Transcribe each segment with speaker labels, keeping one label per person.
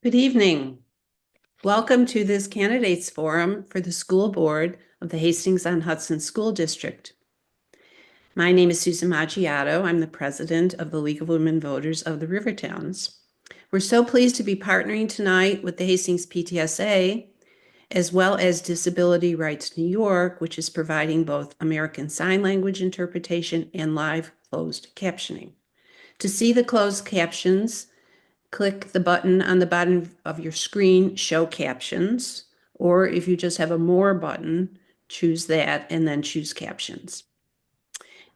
Speaker 1: Good evening. Welcome to this candidates forum for the school board of the Hastings-on-Hudson School District. My name is Susan Maggiato. I'm the president of the League of Women Voters of the Rivertowns. We're so pleased to be partnering tonight with the Hastings PTSA, as well as Disability Rights New York, which is providing both American Sign Language interpretation and live closed captioning. To see the closed captions, click the button on the bottom of your screen, Show Captions, or if you just have a More button, choose that and then choose Captions.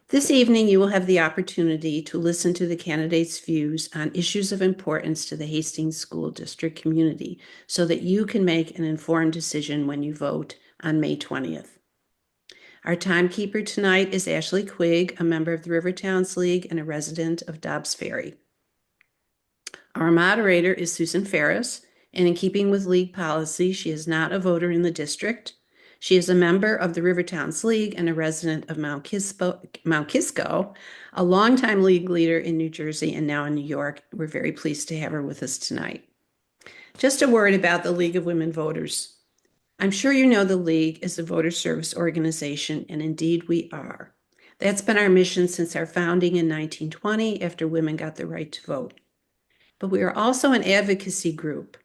Speaker 1: This evening, you will have the opportunity to listen to the candidates' views on issues of importance to the Hastings School District community so that you can make an informed decision when you vote on May 20th. Our timekeeper tonight is Ashley Quigg, a member of the Rivertowns League and a resident of Dobbs Ferry. Our moderator is Susan Ferris, and in keeping with league policy, she is not a voter in the district. She is a member of the Rivertowns League and a resident of Mount Kisco, a longtime league leader in New Jersey and now in New York. We're very pleased to have her with us tonight. Just a word about the League of Women Voters. I'm sure you know the League is a voter service organization, and indeed we are. That's been our mission since our founding in 1920 after women got the right to vote. But we are also an advocacy group.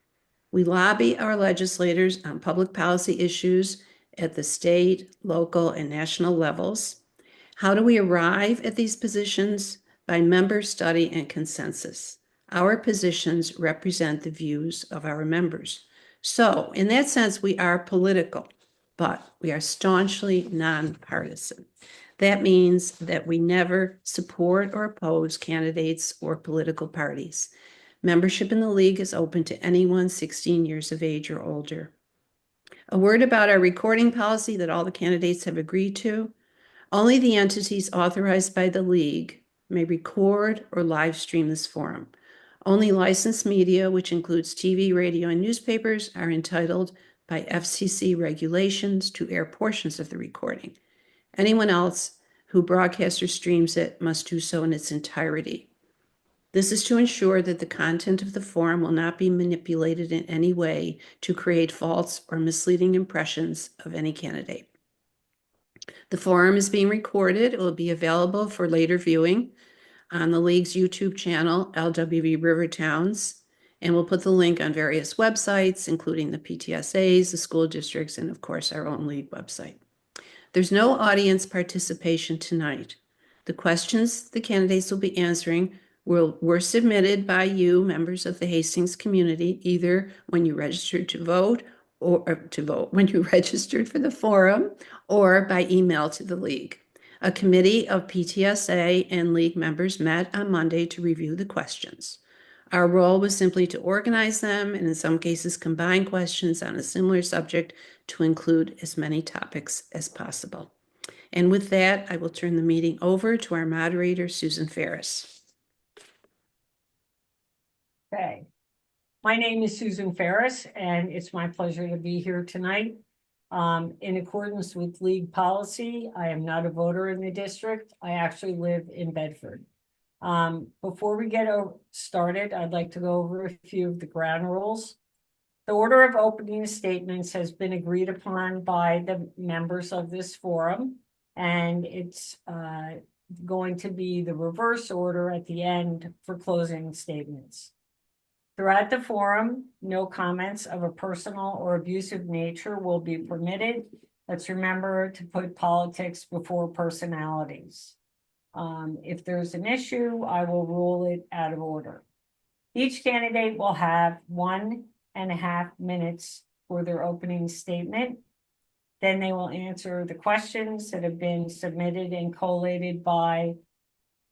Speaker 1: We lobby our legislators on public policy issues at the state, local, and national levels. How do we arrive at these positions? By member study and consensus. Our positions represent the views of our members. So, in that sense, we are political, but we are staunchly nonpartisan. That means that we never support or oppose candidates or political parties. Membership in the League is open to anyone 16 years of age or older. A word about our recording policy that all the candidates have agreed to. Only the entities authorized by the League may record or live stream this forum. Only licensed media, which includes TV, radio, and newspapers, are entitled by FCC regulations to air portions of the recording. Anyone else who broadcasts or streams it must do so in its entirety. This is to ensure that the content of the forum will not be manipulated in any way to create false or misleading impressions of any candidate. The forum is being recorded. It will be available for later viewing on the League's YouTube channel, LWV Rivertowns, and we'll put the link on various websites, including the PTSAs, the school districts, and of course, our own League website. There's no audience participation tonight. The questions the candidates will be answering were submitted by you, members of the Hastings community, either when you registered to vote or when you registered for the forum or by email to the League. A committee of PTSA and League members met on Monday to review the questions. Our role was simply to organize them and in some cases combine questions on a similar subject to include as many topics as possible. And with that, I will turn the meeting over to our moderator, Susan Ferris.
Speaker 2: Okay. My name is Susan Ferris, and it's my pleasure to be here tonight. In accordance with League policy, I am not a voter in the district. I actually live in Bedford. Before we get started, I'd like to go over a few of the ground rules. The order of opening statements has been agreed upon by the members of this forum, and it's going to be the reverse order at the end for closing statements. Throughout the forum, no comments of a personal or abusive nature will be permitted. Let's remember to put politics before personalities. If there's an issue, I will rule it out of order. Each candidate will have 1.5 minutes for their opening statement. Then they will answer the questions that have been submitted and collated by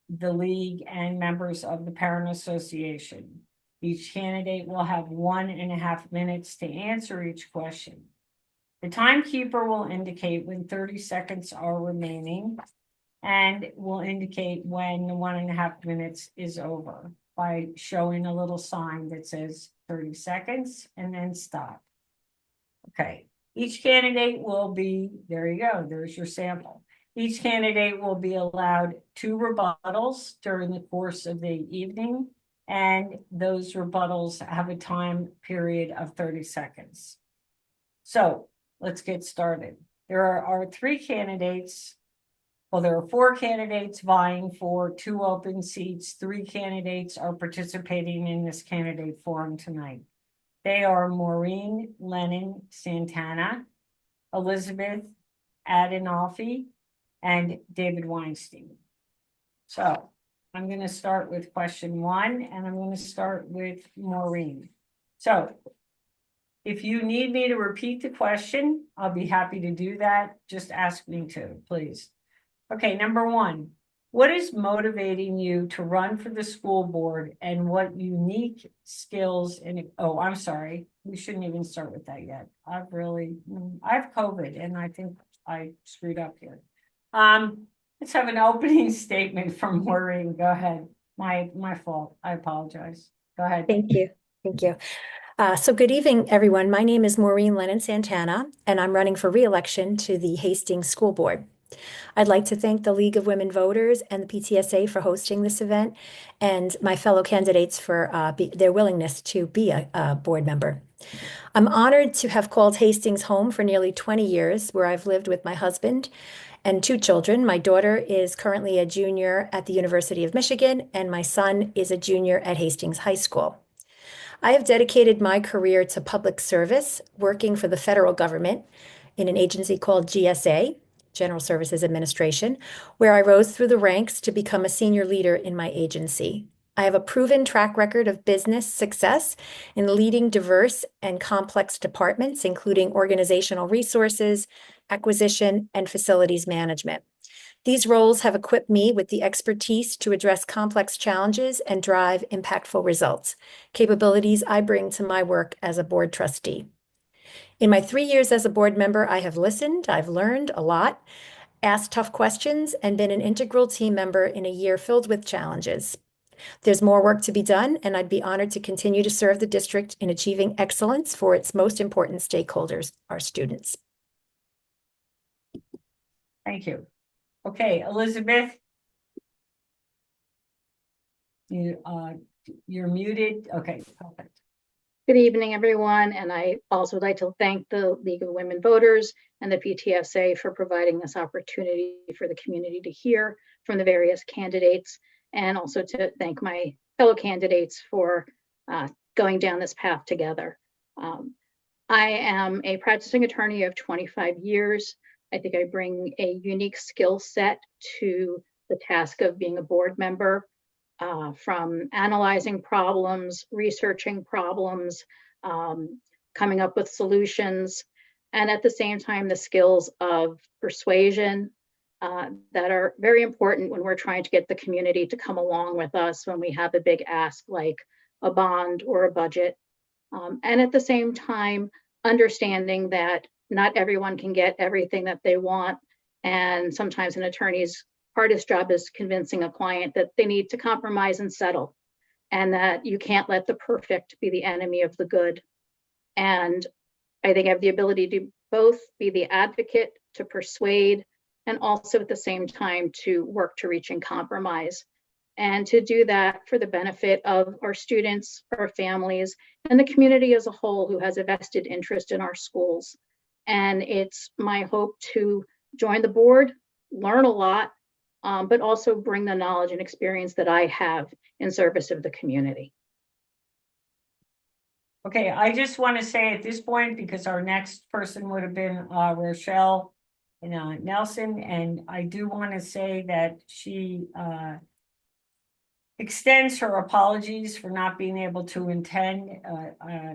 Speaker 2: the League and members of the Parent Association. Each candidate will have 1.5 minutes to answer each question. The timekeeper will indicate when 30 seconds are remaining and will indicate when the 1.5 minutes is over by showing a little sign that says 30 seconds and then stop. Okay, each candidate will be, there you go, there's your sample. Each candidate will be allowed 2 rebuttals during the course of the evening. and those rebuttals have a time period of 30 seconds. So let's get started. There are three candidates. Well, there are four candidates vying for 2 open seats. 3 candidates are participating in this candidate forum tonight. They are Maureen Lennon-Santana, Elizabeth Adinolfi, and David Weinstein. So I'm going to start with question 1, and I'm going to start with Maureen. So if you need me to repeat the question, I'll be happy to do that. Just ask me to, please. Okay, number 1, what is motivating you to run for the school board, and what unique skills oh, I'm sorry, we shouldn't even start with that yet. I have COVID and I think I screwed up here. Let's have an opening statement from Maureen. Go ahead. My fault. I apologize. Go ahead.
Speaker 3: Thank you. Thank you. So good evening, everyone. My name is Maureen Lennon-Santana, and I'm running for re-election to the Hastings School Board. I'd like to thank the League of Women Voters and the PTSA for hosting this event, and my fellow candidates for their willingness to be a board member. I'm honored to have called Hastings home for nearly 20 years, where I've lived with my husband and 2 children. My daughter is currently a junior at the University of Michigan, and my son is a junior at Hastings High School. I have dedicated my career to public service, working for the federal government in an agency called GSA, General Services Administration, where I rose through the ranks to become a senior leader in my agency. I have a proven track record of business success in leading diverse and complex departments, including organizational resources, acquisition, and facilities management. These roles have equipped me with the expertise to address complex challenges and drive impactful results, capabilities I bring to my work as a board trustee. In my 3 years as a board member, I have listened, I've learned a lot, asked tough questions, and been an integral team member in a year filled with challenges. There's more work to be done, and I'd be honored to continue to serve the district in achieving excellence for its most important stakeholders, our students.
Speaker 2: Thank you. Okay, Elizabeth. You're muted. Okay, perfect.
Speaker 4: Good evening, everyone. And I also would like to thank the League of Women Voters and the PTSA for providing this opportunity for the community to hear from the various candidates, and also to thank my fellow candidates for going down this path together. I am a practicing attorney of 25 years. I think I bring a unique skill set to the task of being a board member. From analyzing problems, researching problems, coming up with solutions, and at the same time, the skills of persuasion that are very important when we're trying to get the community to come along with us when we have a big ask like a bond or a budget. And at the same time, understanding that not everyone can get everything that they want. And sometimes an attorney's hardest job is convincing a client that they need to compromise and settle, and that you can't let the perfect be the enemy of the good. And I think I have the ability to both be the advocate, to persuade, and also at the same time to work to reaching compromise, and to do that for the benefit of our students, our families, and the community as a whole who has a vested interest in our schools. And it's my hope to join the board, learn a lot, but also bring the knowledge and experience that I have in service of the community.
Speaker 2: Okay, I just want to say at this point, because our next person would have been Rochelle Nelson, and I do want to say that she extends her apologies for not being able to attend.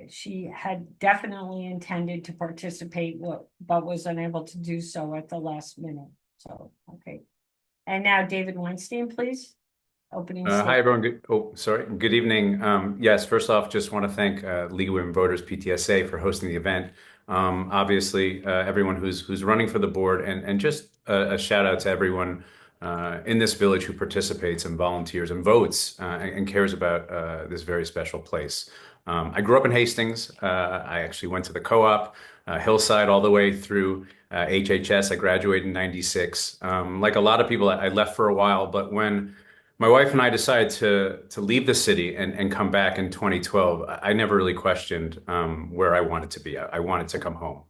Speaker 2: She had definitely intended to participate, but was unable to do so at the last minute. So, okay. And now David Weinstein, please. Opening statement.
Speaker 5: Hi, everyone. Good evening. Yes, first off, just want to thank League of Women Voters, PTSA, for hosting the event. Obviously, everyone who's running for the board, and just a shout out to everyone in this village who participates and volunteers and votes and cares about this very special place. I grew up in Hastings. I actually went to the co-op, Hillside, all the way through HHS. I graduated in '96. Like a lot of people, I left for a while, but when my wife and I decided to leave the city and come back in 2012, I never really questioned where I wanted to be. I wanted to come home.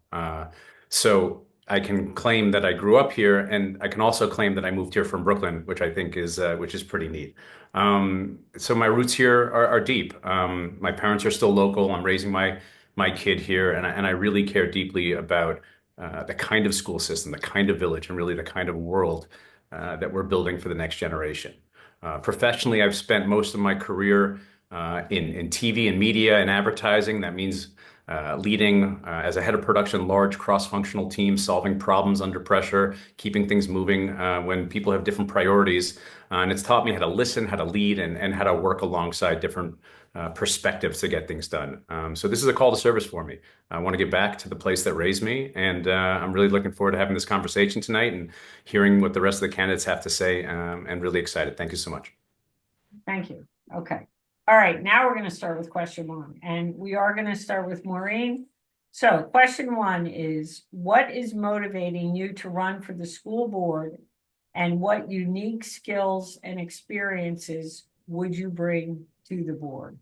Speaker 5: So I can claim that I grew up here, and I can also claim that I moved here from Brooklyn, which I think is which is pretty neat. So my roots here are deep. My parents are still local. I'm raising my kid here, and I really care deeply about the kind of school system, the kind of village, and really the kind of world that we're building for the next generation. Professionally, I've spent most of my career in TV and media and advertising. That means leading as a head of production, large cross-functional teams, solving problems under pressure, keeping things moving when people have different priorities. And it's taught me how to listen, how to lead, and how to work alongside different perspectives to get things done. So this is a call to service for me. I want to get back to the place that raised me, and I'm really looking forward to having this conversation tonight and hearing what the rest of the candidates have to say, and really excited. Thank you so much.
Speaker 2: Thank you. Okay. All right. Now we're going to start with question one, and we are going to start with Maureen. So question one is, what is motivating you to run for the school board, and what unique skills and experiences would you bring to the board?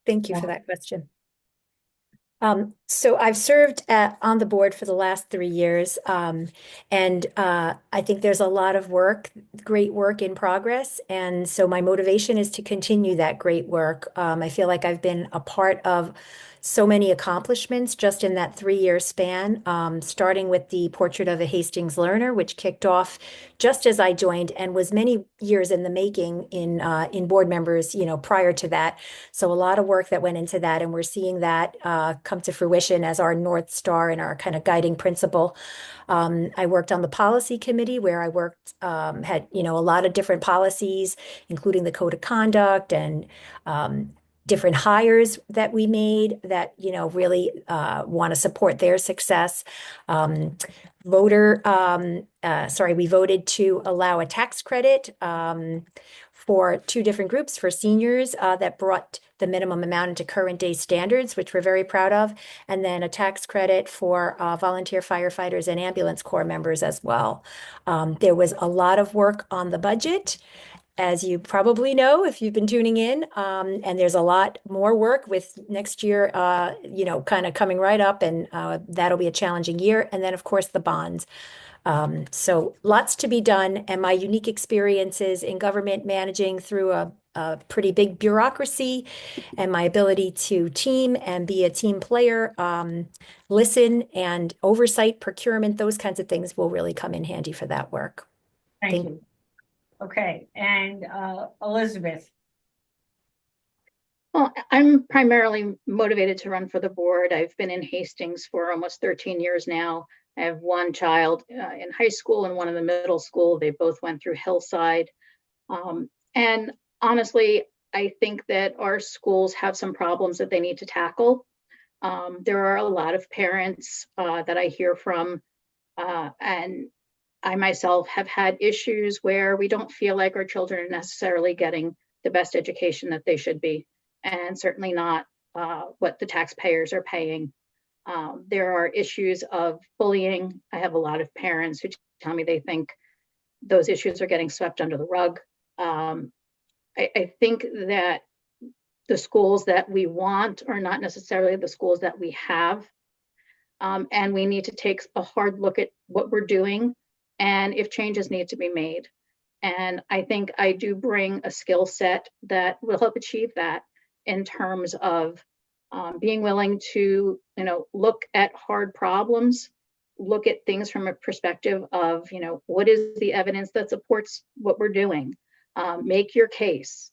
Speaker 3: Thank you for that question. So I've served on the board for the last 3 years, and I think there's a lot of work, great work in progress, and so my motivation is to continue that great work. I feel like I've been a part of so many accomplishments just in that 3-year span, starting with the Portrait of a Hastings Learner, which kicked off just as I joined and was many years in the making in board members, prior to that. So a lot of work that went into that, and we're seeing that come to fruition as our North Star and our kind of guiding principle. I worked on the policy committee where I had a lot of different policies, including the code of conduct and different hires that we made that, really want to support their success. We voted to allow a tax credit for 2 different groups for seniors that brought the minimum amount into current day standards, which we're very proud of, and then a tax credit for volunteer firefighters and ambulance corps members as well. There was a lot of work on the budget, as you probably know if you've been tuning in, and there's a lot more work with next year, kind of coming right up, and that'll be a challenging year. And then, of course, the bonds. So lots to be done, and my unique experiences in government managing through a pretty big bureaucracy, and my ability to team and be a team player, listen and oversight, procurement, those kinds of things will really come in handy for that work.
Speaker 2: Thank you. Okay, and Elizabeth.
Speaker 4: Well, I'm primarily motivated to run for the board. I've been in Hastings for almost 13 years now. I have one child in high school and one in the middle school. They both went through Hillside. And honestly, I think that our schools have some problems that they need to tackle. There are a lot of parents that I hear from, and I myself have had issues where we don't feel like our children are necessarily getting the best education that they should be, and certainly not what the taxpayers are paying. There are issues of bullying. I have a lot of parents who tell me they think those issues are getting swept under the rug. I think that the schools that we want are not necessarily the schools that we have. And we need to take a hard look at what we're doing and if changes need to be made. And I think I do bring a skill set that will help achieve that in terms of being willing to, look at hard problems, look at things from a perspective of, what is the evidence that supports what we're doing? Make your case,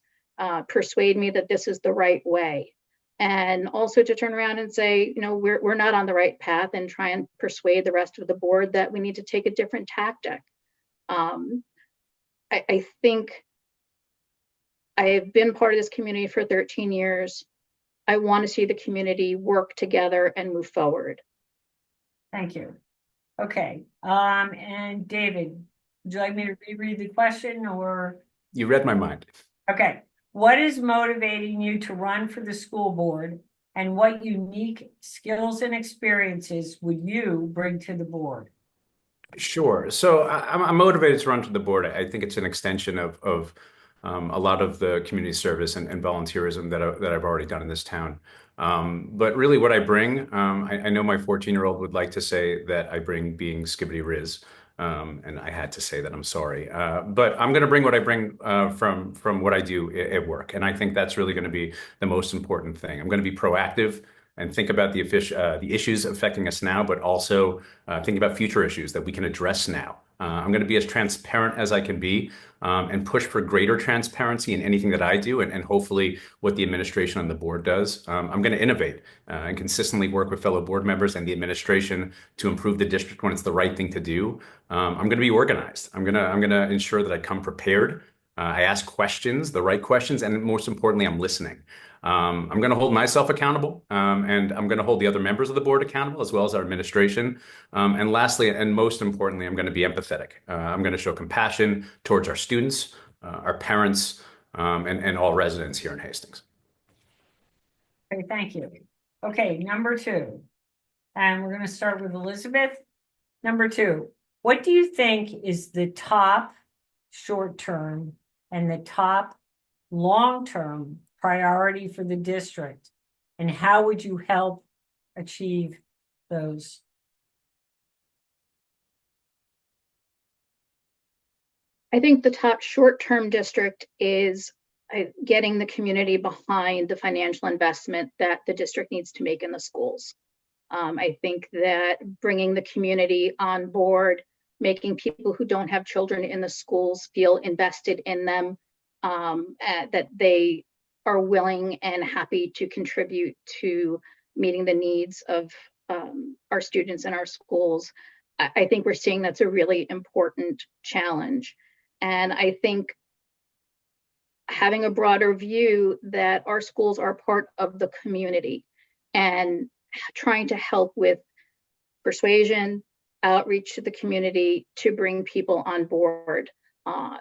Speaker 4: persuade me that this is the right way. And also to turn around and say, we're not on the right path, and try and persuade the rest of the board that we need to take a different tactic. I think I have been part of this community for 13 years. I want to see the community work together and move forward.
Speaker 2: Thank you. Okay. And David, would you like me to reread the question, or?
Speaker 5: You read my mind.
Speaker 2: Okay. What is motivating you to run for the school board, and what unique skills and experiences would you bring to the board?
Speaker 5: Sure. So I'm motivated to run to the board. I think it's an extension of a lot of the community service and volunteerism that I've already done in this town. But really, what I bring, I know my 14-year-old would like to say that I bring being skibbity riz, and I had to say that. I'm sorry, but I'm going to bring what I bring from what I do at work, and I think that's really going to be the most important thing. I'm going to be proactive and think about the issues affecting us now, but also thinking about future issues that we can address now. I'm going to be as transparent as I can be and push for greater transparency in anything that I do and hopefully what the administration on the board does. I'm going to innovate and consistently work with fellow board members and the administration to improve the district when it's the right thing to do. I'm going to be organized. I'm going to ensure that I come prepared. I ask questions, the right questions, and most importantly, I'm listening. I'm going to hold myself accountable, and I'm going to hold the other members of the board accountable, as well as our administration. And lastly, and most importantly, I'm going to be empathetic. I'm going to show compassion towards our students, our parents, and all residents here in Hastings.
Speaker 2: Okay, thank you. Okay, number two. And we're going to start with Elizabeth. Number two, what do you think is the top short-term and the top long-term priority for the district? And how would you help achieve those?
Speaker 4: I think the top short-term district is getting the community behind the financial investment that the district needs to make in the schools. I think that bringing the community on board, making people who don't have children in the schools feel invested in them, that they are willing and happy to contribute to meeting the needs of our students in our schools. I think we're seeing that's a really important challenge. And I think having a broader view that our schools are part of the community and trying to help with persuasion, outreach to the community to bring people on board.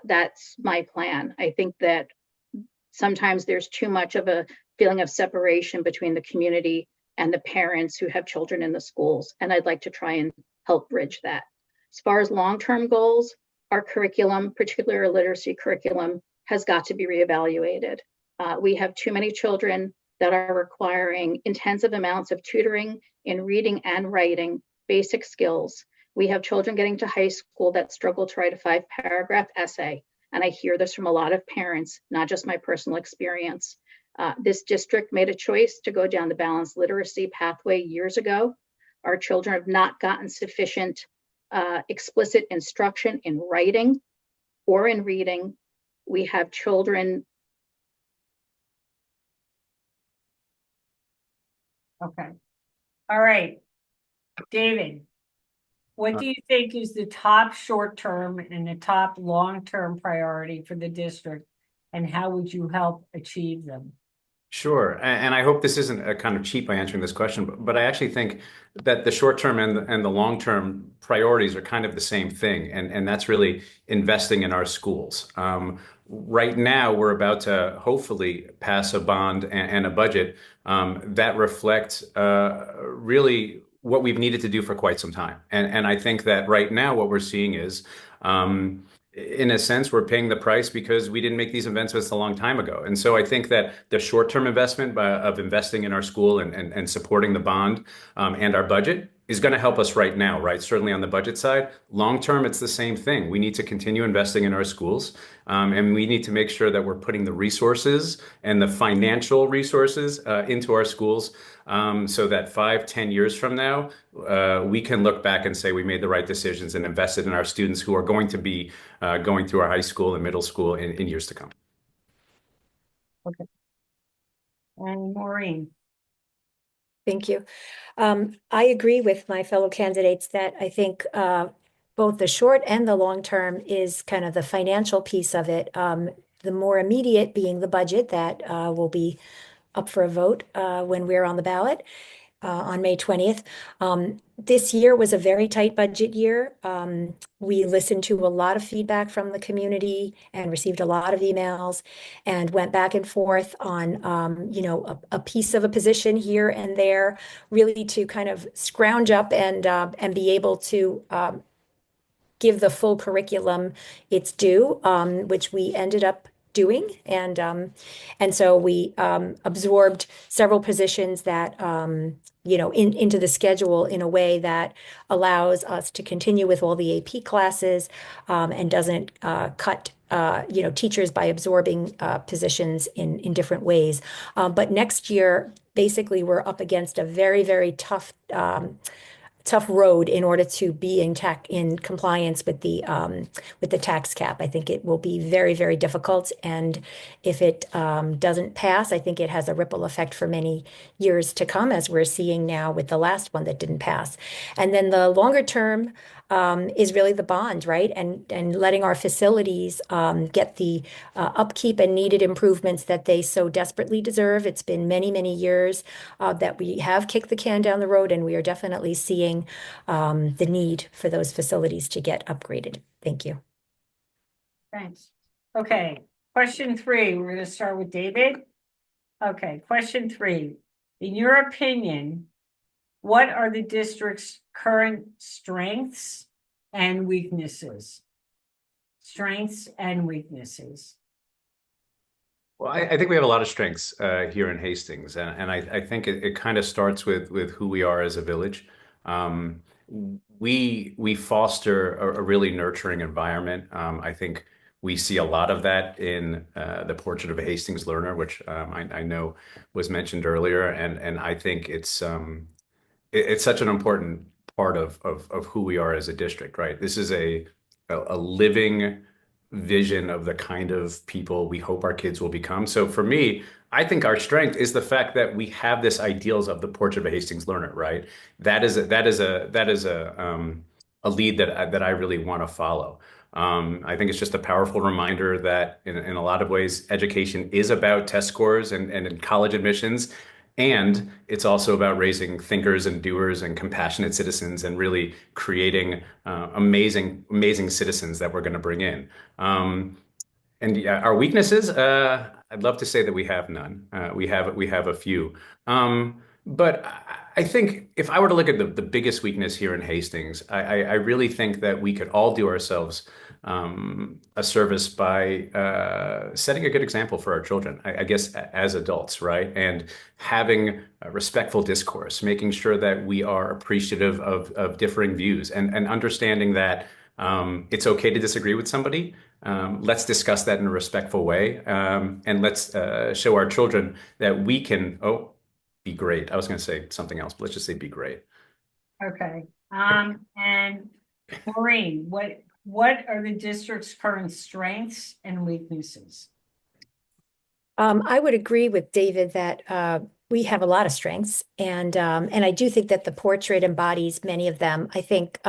Speaker 4: That's my plan. I think that sometimes there's too much of a feeling of separation between the community and the parents who have children in the schools. And I'd like to try and help bridge that. As far as long-term goals, our curriculum, particularly our literacy curriculum, has got to be reevaluated. We have too many children that are requiring intensive amounts of tutoring in reading and writing, basic skills. We have children getting to high school that struggle to write a 5-paragraph essay. And I hear this from a lot of parents, not just my personal experience. This district made a choice to go down the balanced literacy pathway years ago. Our children have not gotten sufficient explicit instruction in writing or in reading. We have children.
Speaker 2: Okay. All right. David, what do you think is the top short-term and the top long-term priority for the district? And how would you help achieve them?
Speaker 5: Sure. And I hope this isn't a kind of cheap by answering this question, but I actually think that the short term and the long term priorities are kind of the same thing. And that's really investing in our schools. Right now, we're about to hopefully pass a bond and a budget that reflect really what we've needed to do for quite some time. And I think that right now, what we're seeing is in a sense, we're paying the price because we didn't make these investments a long time ago. And so I think that the short-term investment of investing in our school and supporting the bond and our budget is going to help us right now, right? Certainly on the budget side. Long-term, it's the same thing. We need to continue investing in our schools, and we need to make sure that we're putting the resources and the financial resources into our schools so that 5-10 years from now, we can look back and say we made the right decisions and invested in our students who are going to be going through our high school and middle school in years to come.
Speaker 2: Okay. And Maureen.
Speaker 3: Thank you. I agree with my fellow candidates that I think both the short and the long term is kind of the financial piece of it. The more immediate being the budget that will be up for a vote when we're on the ballot on May 20th. This year was a very tight budget year. We listened to a lot of feedback from the community and received a lot of emails and went back and forth on, you know, a piece of a position here and there, really to kind of scrounge up and be able to give the full curriculum its due, which we ended up doing. And so we absorbed several positions that into the schedule in a way that allows us to continue with all the AP classes and doesn't cut teachers by absorbing positions in different ways. But next year, basically, we're up against a very, very tough road in order to be in compliance with the tax cap. I think it will be very, very difficult, and if it doesn't pass, I think it has a ripple effect for many years to come, as we're seeing now with the last one that didn't pass. And then the longer term is really the bond, right? And letting our facilities get the upkeep and needed improvements that they so desperately deserve. It's been many, many years that we have kicked the can down the road, and we are definitely seeing the need for those facilities to get upgraded. Thank you.
Speaker 2: Thanks. Okay, question 3, we're going to start with David. Okay, question 3. In your opinion, what are the district's current strengths and weaknesses? Strengths and weaknesses.
Speaker 5: Well, I think we have a lot of strengths here in Hastings, and I think it kind of starts with who we are as a village. We foster a really nurturing environment. I think we see a lot of that in the Portrait of a Hastings Learner, which I know was mentioned earlier, and I think it's such an important part of who we are as a district, right? This is a living vision of the kind of people we hope our kids will become. So for me, I think our strength is the fact that we have this ideals of the Portrait of a Hastings Learner, right? That is a lead that I really want to follow. I think it's just a powerful reminder that in a lot of ways, education is about test scores and in college admissions. And it's also about raising thinkers and doers and compassionate citizens and really creating amazing citizens that we're going to bring in. And yeah, our weaknesses, I'd love to say that we have none. We have a few. But I think if I were to look at the biggest weakness here in Hastings, I really think that we could all do ourselves a service by setting a good example for our children, I guess, as adults, right? And having a respectful discourse, making sure that we are appreciative of differing views and understanding that it's okay to disagree with somebody. Let's discuss that in a respectful way. And let's show our children that we can, be great. I was going to say something else, but let's just say be great.
Speaker 2: Okay. And Maureen, what are the district's current strengths and weaknesses?
Speaker 3: I would agree with David that we have a lot of strengths, and I do think that the portrait embodies many of them. I think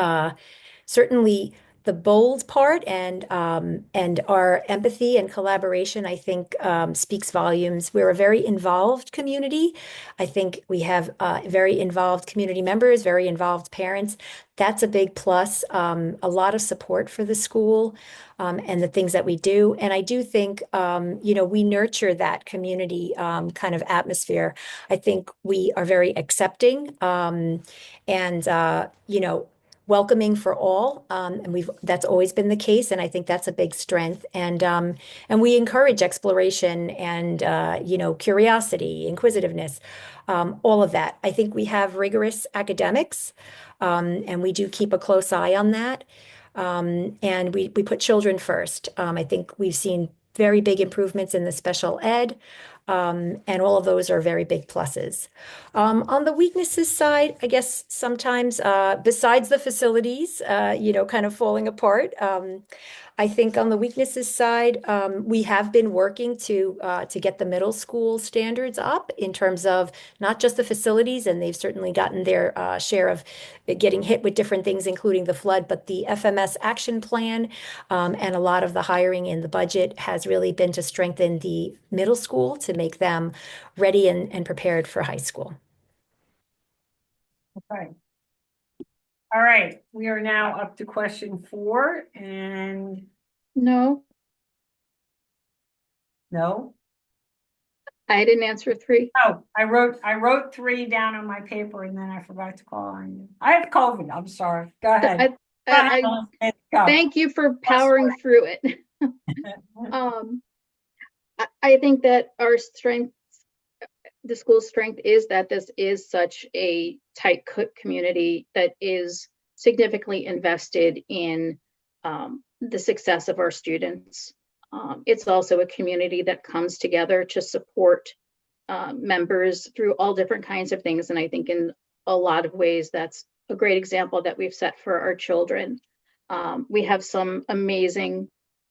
Speaker 3: certainly the bold part and our empathy and collaboration, I think, speaks volumes. We're a very involved community. I think we have very involved community members, very involved parents. That's a big plus. A lot of support for the school and the things that we do. And I do think, we nurture that community kind of atmosphere. I think we are very accepting and welcoming for all, and that's always been the case, and I think that's a big strength. And we encourage exploration and curiosity, inquisitiveness, all of that. I think we have rigorous academics, and we do keep a close eye on that. And we put children first. I think we've seen very big improvements in the special ed. And all of those are very big pluses. On the weaknesses side, I guess sometimes besides the facilities, kind of falling apart, I think on the weaknesses side, we have been working to get the middle school standards up in terms of not just the facilities, and they've certainly gotten their share of getting hit with different things, including the flood, but the FMS action plan and a lot of the hiring in the budget has really been to strengthen the middle school to make them ready and prepared for high school.
Speaker 2: Okay. All right, we are now up to question 4, and
Speaker 4: No,
Speaker 2: no.
Speaker 4: I didn't answer 3.
Speaker 2: Oh, I wrote 3 down on my paper and then I forgot to call on you. I have COVID. I'm sorry. Go ahead.
Speaker 4: thank you for powering through it. I think that our strength, the school's strength, is that this is such a tight community that is significantly invested in the success of our students. It's also a community that comes together to support members through all different kinds of things. And I think in a lot of ways, that's a great example that we've set for our children. We have some amazing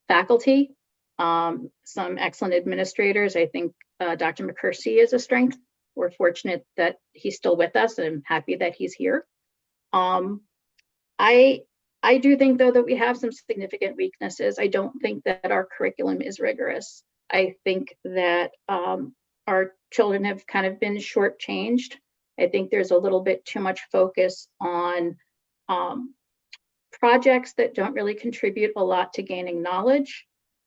Speaker 4: faculty, some excellent administrators. I think Dr. McCursey is a strength. We're fortunate that he's still with us, and I'm happy that he's here. I do think, though, that we have some significant weaknesses. I don't think that our curriculum is rigorous. I think that our children have kind of been shortchanged. I think there's a little bit too much focus on projects that don't really contribute a lot to gaining knowledge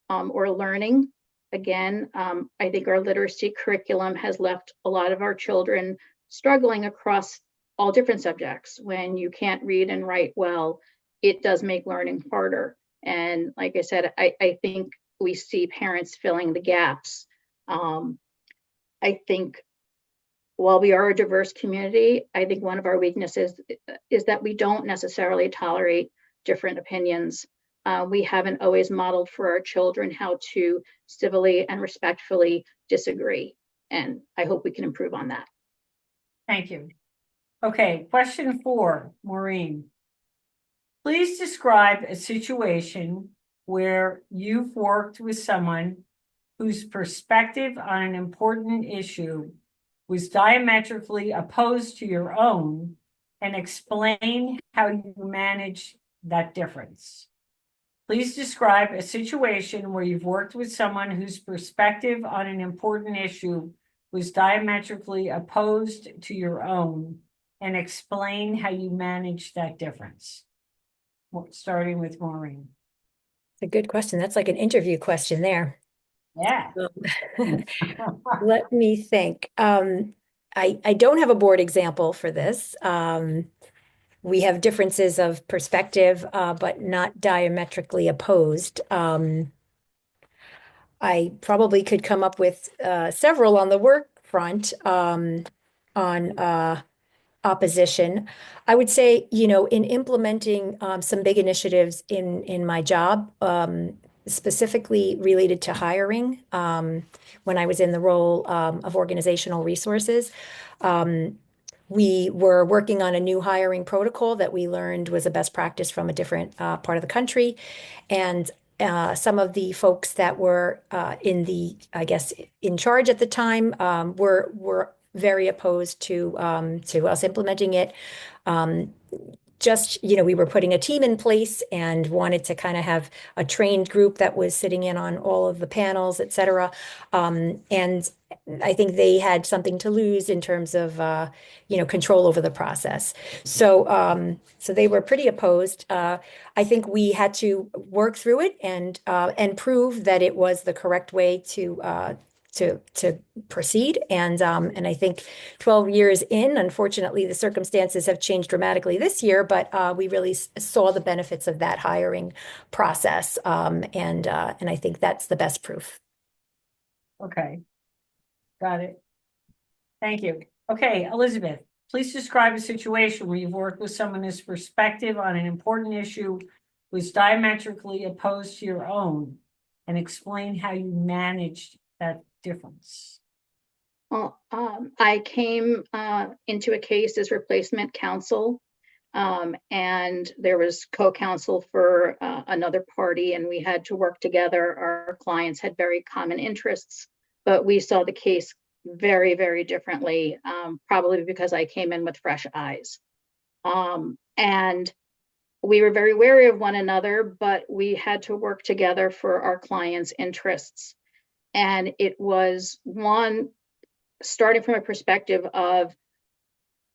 Speaker 4: or learning. Again, I think our literacy curriculum has left a lot of our children struggling across all different subjects. When you can't read and write well, it does make learning harder. And like I said, I think we see parents filling the gaps. I think while we are a diverse community, I think one of our weaknesses is that we don't necessarily tolerate different opinions. We haven't always modeled for our children how to civilly and respectfully disagree. And I hope we can improve on that.
Speaker 2: Thank you. Okay, question 4, Maureen. Please describe a situation where you've worked with someone whose perspective on an important issue was diametrically opposed to your own, and explain how you manage that difference. Please describe a situation where you've worked with someone whose perspective on an important issue was diametrically opposed to your own, and explain how you manage that difference. Well, starting with Maureen.
Speaker 3: It's a good question. That's like an interview question there.
Speaker 2: Yeah.
Speaker 3: Let me think. I don't have a board example for this. We have differences of perspective, but not diametrically opposed. I probably could come up with several on the work front on opposition. I would say, in implementing some big initiatives in my job, specifically related to hiring, when I was in the role of organizational resources, we were working on a new hiring protocol that we learned was a best practice from a different part of the country. And some of the folks that were in charge at the time were very opposed to us implementing it. We were putting a team in place and wanted to kind of have a trained group that was sitting in on all of the panels, et cetera. And I think they had something to lose in terms of, control over the process. So they were pretty opposed. I think we had to work through it and prove that it was the correct way to proceed. And I think 12 years in, unfortunately, the circumstances have changed dramatically this year, but we really saw the benefits of that hiring process. And I think that's the best proof.
Speaker 2: Okay. Got it. Thank you. Okay, Elizabeth, please describe a situation where you've worked with someone whose perspective on an important issue was diametrically opposed to your own, and explain how you managed that difference.
Speaker 4: Well, I came into a case as replacement counsel, and there was co-counsel for another party, and we had to work together. Our clients had very common interests, but we saw the case very, very differently, probably because I came in with fresh eyes. And we were very wary of one another, but we had to work together for our clients' interests. And it was one, starting from a perspective of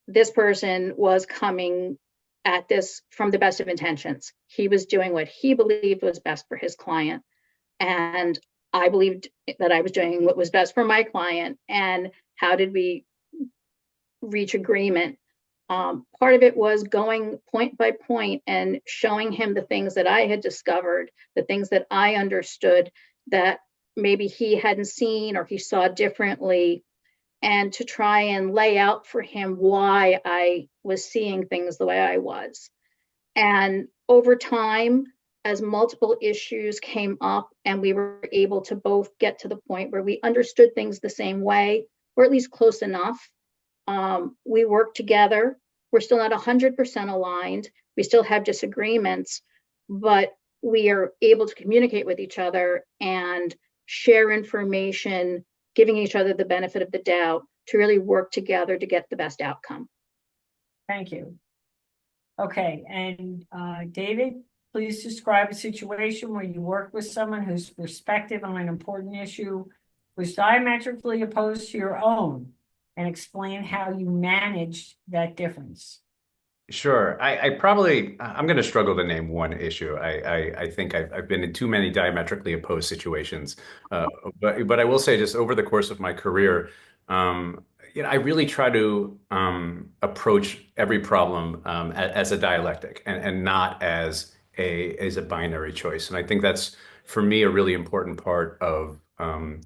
Speaker 4: this person was coming at this from the best of intentions. He was doing what he believed was best for his client. And I believed that I was doing what was best for my client. And how did we reach agreement? Part of it was going point by point and showing him the things that I had discovered, the things that I understood that maybe he hadn't seen or he saw differently, and to try and lay out for him why I was seeing things the way I was. And over time, as multiple issues came up and we were able to both get to the point where we understood things the same way, or at least close enough, we worked together. We're still not 100% aligned. We still have disagreements, but we are able to communicate with each other and share information, giving each other the benefit of the doubt to really work together to get the best outcome.
Speaker 2: Thank you. Okay, and David, please describe a situation where you worked with someone whose perspective on an important issue was diametrically opposed to your own, and explain how you managed that difference.
Speaker 5: Sure. I'm going to struggle to name one issue. I think I've been in too many diametrically opposed situations. But I will say, just over the course of my career, I really try to approach every problem as a dialectic and not as a binary choice. And I think that's, for me, a really important part of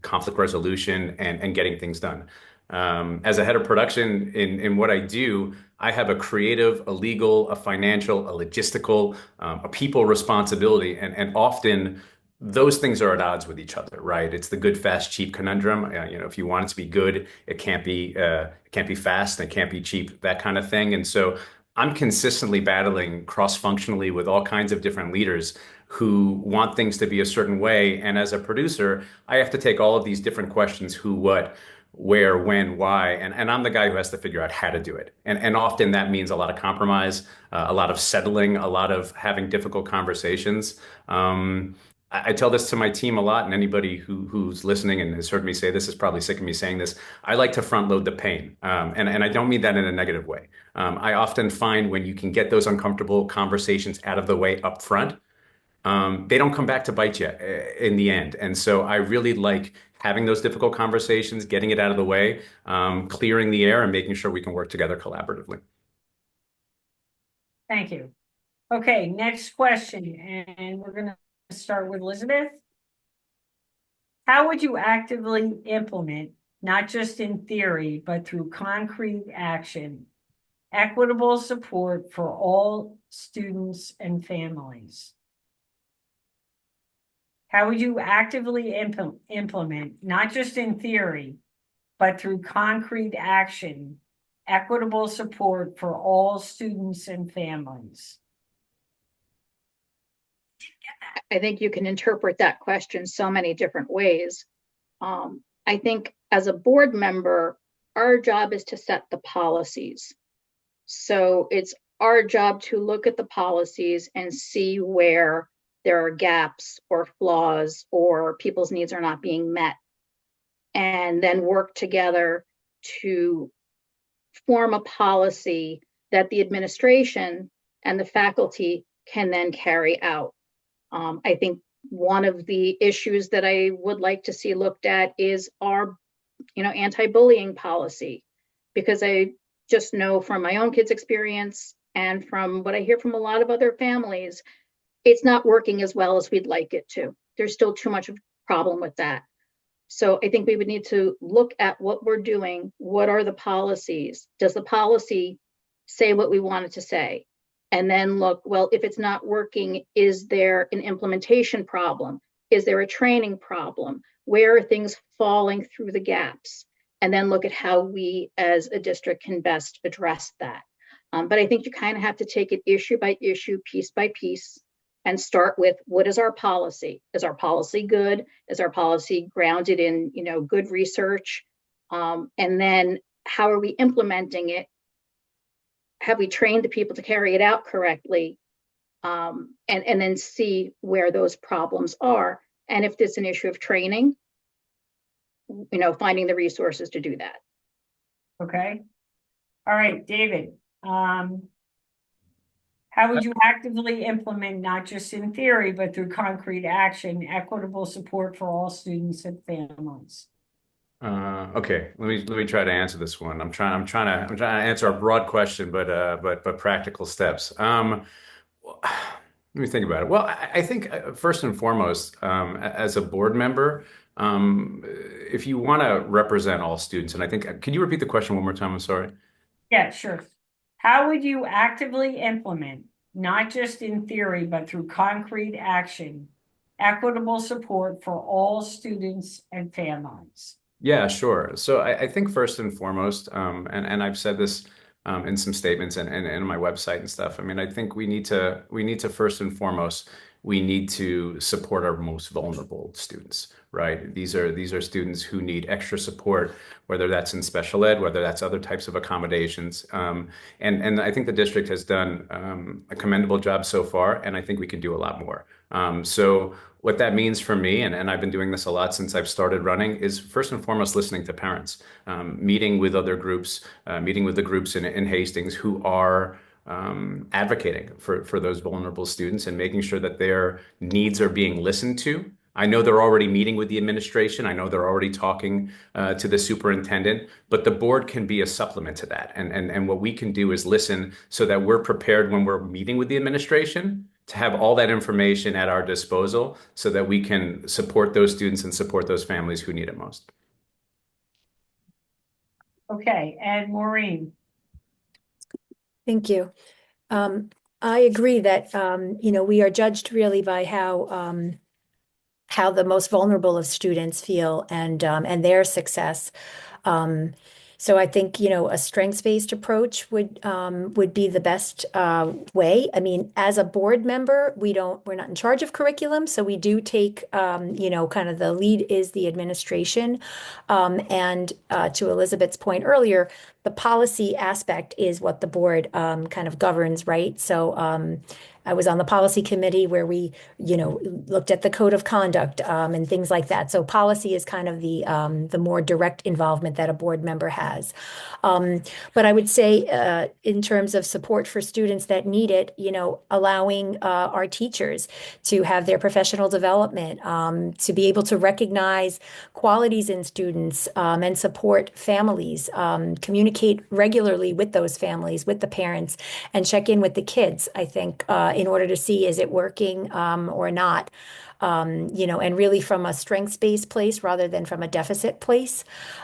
Speaker 5: conflict resolution and getting things done. As a head of production in what I do, I have a creative, a legal, a financial, a logistical, a people responsibility, and often those things are at odds with each other, right? It's the good, fast, cheap conundrum. If you want it to be good, it can't be fast, and it can't be cheap, that kind of thing. And so I'm consistently battling cross-functionally with all kinds of different leaders who want things to be a certain way. And as a producer, I have to take all of these different questions: who, what, where, when, why, and I'm the guy who has to figure out how to do it. And often that means a lot of compromise, a lot of settling, a lot of having difficult conversations. I tell this to my team a lot, and anybody who's listening and has heard me say this is probably sick of me saying this. I like to front load the pain, and I don't mean that in a negative way. I often find when you can get those uncomfortable conversations out of the way up front, they don't come back to bite you in the end. And so I really like having those difficult conversations, getting it out of the way, clearing the air, and making sure we can work together collaboratively.
Speaker 2: Thank you. Okay, next question, and we're going to start with Elizabeth. How would you actively implement, not just in theory, but through concrete action, equitable support for all students and families? How would you actively implement, not just in theory, but through concrete action, equitable support for all students and families?
Speaker 4: I think you can interpret that question so many different ways. I think as a board member, our job is to set the policies. So it's our job to look at the policies and see where there are gaps or flaws or people's needs are not being met, and then work together to form a policy that the administration and the faculty can then carry out. I think one of the issues that I would like to see looked at is our, anti-bullying policy, because I just know from my own kids' experience and from what I hear from a lot of other families, it's not working as well as we'd like it to. There's still too much of a problem with that. So I think we would need to look at what we're doing. What are the policies? Does the policy say what we want it to say? And then look, well, if it's not working, is there an implementation problem? Is there a training problem? Where are things falling through the gaps? And then look at how we as a district can best address that. But I think you kind of have to take it issue by issue, piece by piece, and start with, what is our policy? Is our policy good? Is our policy grounded in, good research? And then how are we implementing it? Have we trained the people to carry it out correctly? And then see where those problems are. And if there's an issue of training, finding the resources to do that.
Speaker 2: Okay. All right, David. How would you actively implement, not just in theory, but through concrete action, equitable support for all students and families?
Speaker 5: Okay, let me try to answer this one. I'm trying to answer a broad question, but practical steps. Let me think about it. Well, I think first and foremost, as a board member, if you want to represent all students, and I think, can you repeat the question one more time? I'm sorry.
Speaker 2: Yeah, sure. How would you actively implement, not just in theory, but through concrete action, equitable support for all students and families?
Speaker 5: Yeah, sure. So I think first and foremost, and I've said this in some statements and in my website and stuff. I mean, I think we need to first and foremost we need to support our most vulnerable students, right? These are students who need extra support, whether that's in special ed, whether that's other types of accommodations. And I think the district has done a commendable job so far, and I think we can do a lot more. So what that means for me, and I've been doing this a lot since I've started running, is first and foremost listening to parents, meeting with other groups, meeting with the groups in Hastings who are advocating for those vulnerable students and making sure that their needs are being listened to. I know they're already meeting with the administration. I know they're already talking to the superintendent, but the board can be a supplement to that. And what we can do is listen so that we're prepared when we're meeting with the administration to have all that information at our disposal so that we can support those students and support those families who need it most.
Speaker 2: Okay, and Maureen.
Speaker 3: Thank you. I agree that, we are judged really by how the most vulnerable of students feel and their success. So I think, a strengths-based approach would be the best way. I mean, as a board member, we're not in charge of curriculum, so we do take, kind of the lead is the administration. And to Elizabeth's point earlier, the policy aspect is what the board kind of governs, right? So I was on the policy committee where we, looked at the code of conduct and things like that. So policy is kind of the more direct involvement that a board member has. But I would say in terms of support for students that need it, allowing our teachers to have their professional development, to be able to recognize qualities in students and support families, communicate regularly with those families, with the parents, and check in with the kids, I think, in order to see is it working or not. And really from a strengths-based place rather than from a deficit place.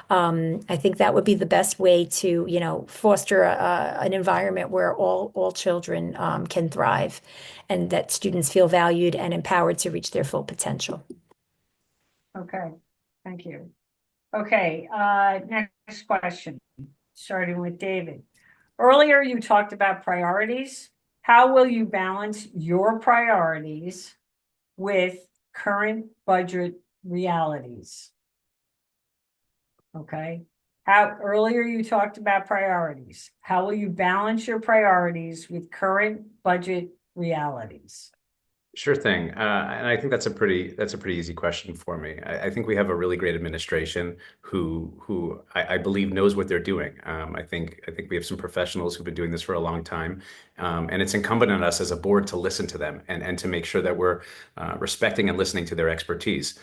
Speaker 3: I think that would be the best way to, foster an environment where all children can thrive and that students feel valued and empowered to reach their full potential.
Speaker 2: Okay, thank you. Okay, next question, starting with David. Earlier, you talked about priorities. How will you balance your priorities with current budget realities? Okay. Earlier you talked about priorities. How will you balance your priorities with current budget realities?
Speaker 5: Sure thing. And I think that's a pretty easy question for me. I think we have a really great administration who I believe knows what they're doing. I think we have some professionals who've been doing this for a long time. And it's incumbent on us as a board to listen to them and to make sure that we're respecting and listening to their expertise.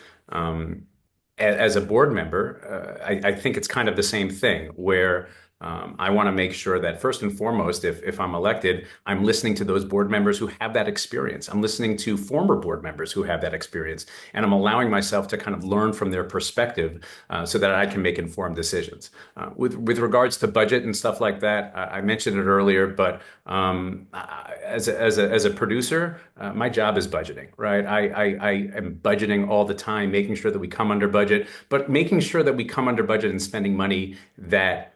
Speaker 5: As a board member, I think it's kind of the same thing where I want to make sure that first and foremost, if I'm elected, I'm listening to those board members who have that experience. I'm listening to former board members who have that experience, and I'm allowing myself to kind of learn from their perspective so that I can make informed decisions. With regards to budget and stuff like that, I mentioned it earlier, but as a producer, my job is budgeting, right? I am budgeting all the time, making sure that we come under budget, but making sure that we come under budget and spending money that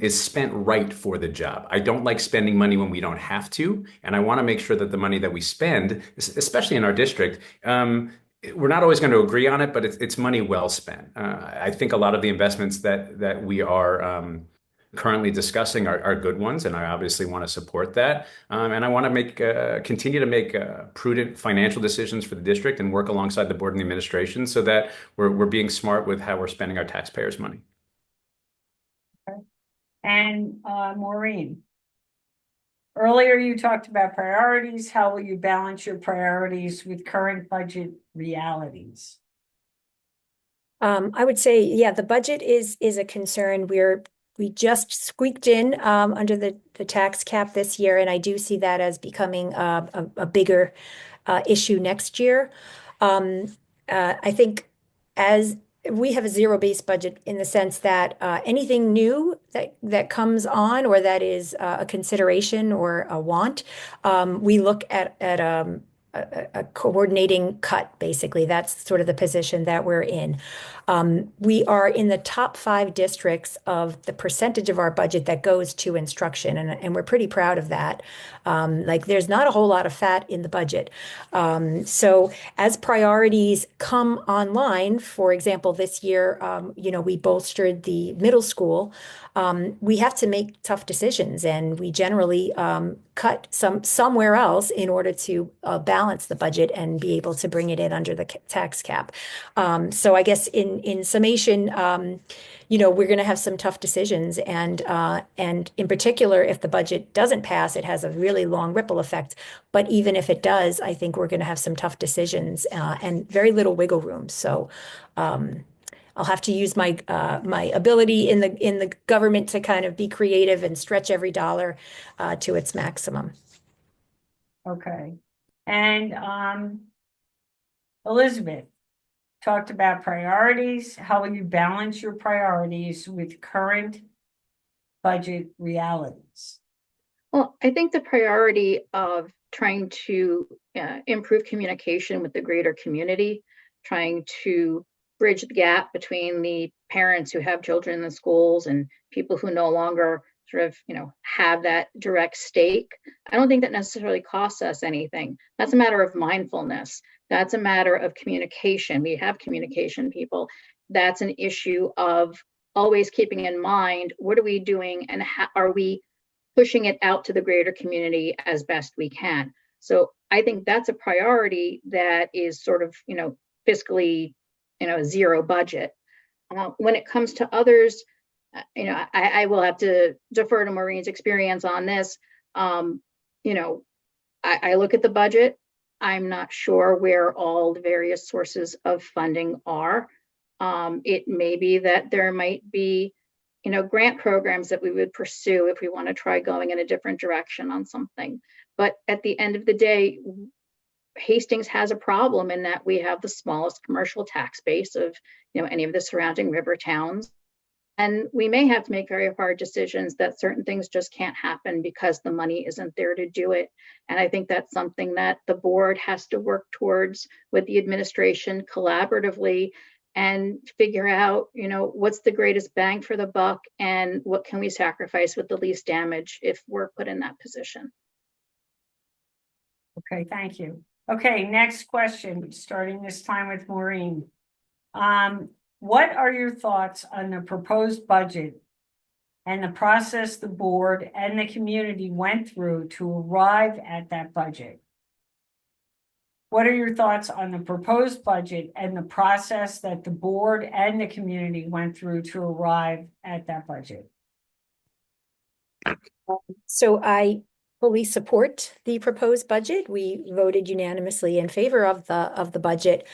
Speaker 5: is spent right for the job. I don't like spending money when we don't have to, and I want to make sure that the money that we spend, especially in our district, we're not always going to agree on it, but it's money well spent. I think a lot of the investments that we are currently discussing are good ones, and I obviously want to support that. And I want to continue to make prudent financial decisions for the district and work alongside the board and the administration so that we're being smart with how we're spending our taxpayers' money.
Speaker 2: And Maureen, earlier you talked about priorities. How will you balance your priorities with current budget realities?
Speaker 3: I would say, yeah, the budget is a concern. We just squeaked in under the tax cap this year, and I do see that as becoming a bigger issue next year. I think as we have a zero-based budget in the sense that anything new that comes on or that is a consideration or a want, we look at a coordinating cut, basically. That's sort of the position that we're in. We are in the top 5 districts of the percentage of our budget that goes to instruction, and we're pretty proud of that. Like, there's not a whole lot of fat in the budget. So as priorities come online, for example, this year, we bolstered the middle school. We have to make tough decisions, and we generally cut somewhere else in order to balance the budget and be able to bring it in under the tax cap. So I guess in summation, we're going to have some tough decisions, and in particular, if the budget doesn't pass, it has a really long ripple effect. But even if it does, I think we're going to have some tough decisions and very little wiggle room. So I'll have to use my ability in the government to kind of be creative and stretch every dollar to its maximum.
Speaker 2: Okay. And Elizabeth talked about priorities. How will you balance your priorities with current budget realities?
Speaker 4: Well, I think the priority of trying to improve communication with the greater community, trying to bridge the gap between the parents who have children in the schools and people who no longer sort of, have that direct stake. I don't think that necessarily costs us anything. That's a matter of mindfulness. That's a matter of communication. We have communication people. That's an issue of always keeping in mind, what are we doing and how are we pushing it out to the greater community as best we can. So I think that's a priority that is sort of, fiscally, zero budget. When it comes to others, I will have to defer to Maureen's experience on this. I look at the budget. I'm not sure where all the various sources of funding are. It may be that there might be, grant programs that we would pursue if we want to try going in a different direction on something. But at the end of the day, Hastings has a problem in that we have the smallest commercial tax base of, any of the surrounding river towns. And we may have to make very hard decisions that certain things just can't happen because the money isn't there to do it. And I think that's something that the board has to work towards with the administration collaboratively and figure out, what's the greatest bang for the buck and what can we sacrifice with the least damage if we're put in that position.
Speaker 2: Okay, thank you. Okay, next question, starting this time with Maureen. What are your thoughts on the proposed budget and the process the board and the community went through to arrive at that budget? What are your thoughts on the proposed budget and the process that the board and the community went through to arrive at that budget?
Speaker 3: So I fully support the proposed budget. We voted unanimously in favor of the budget.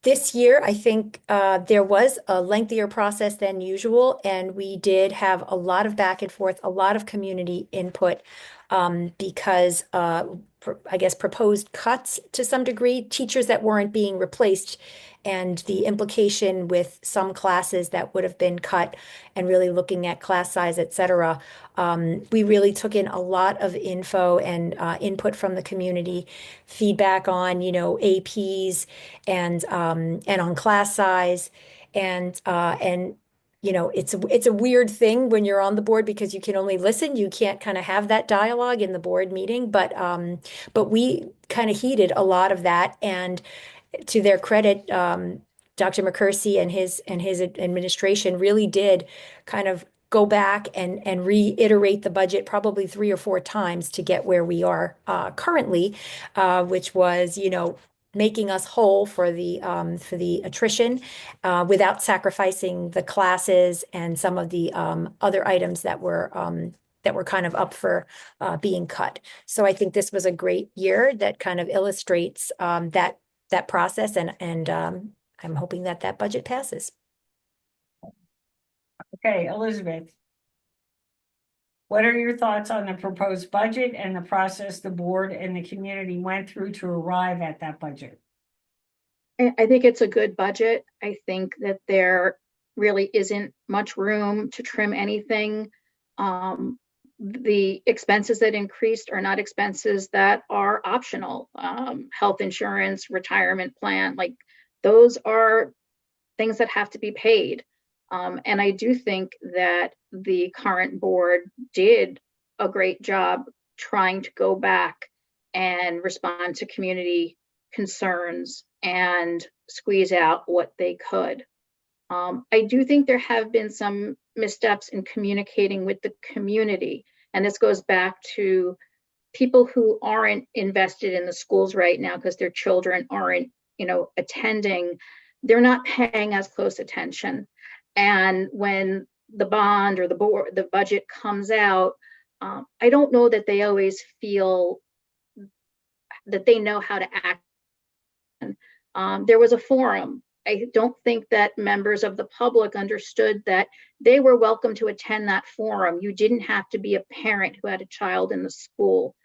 Speaker 3: This year, I think there was a lengthier process than usual, and we did have a lot of back and forth, a lot of community input because I guess proposed cuts to some degree, teachers that weren't being replaced, and the implication with some classes that would have been cut, and really looking at class size, et cetera. We really took in a lot of info and input from the community, feedback on, APs and on class size, and it's a weird thing when you're on the board because you can only listen. You can't kind of have that dialogue in the board meeting, but we kind of heeded a lot of that. And to their credit, Dr. McCursey and his administration really did kind of go back and reiterate the budget probably 3 or 4 times to get where we are currently, which was, making us whole for the attrition without sacrificing the classes and some of the other items that were kind of up for being cut. So I think this was a great year that kind of illustrates that process, and I'm hoping that that budget passes.
Speaker 2: Okay, Elizabeth. What are your thoughts on the proposed budget and the process the board and the community went through to arrive at that budget?
Speaker 4: I think it's a good budget. I think that there really isn't much room to trim anything. The expenses that increased are not expenses that are optional. Health insurance, retirement plan, like those are things that have to be paid. And I do think that the current board did a great job trying to go back and respond to community concerns and squeeze out what they could. I do think there have been some missteps in communicating with the community. And this goes back to people who aren't invested in the schools right now because their children aren't, attending. They're not paying as close attention. And when the bond or the budget comes out, I don't know that they always feel that they know how to act. There was a forum. I don't think that members of the public understood that they were welcome to attend that forum. You didn't have to be a parent who had a child in the school.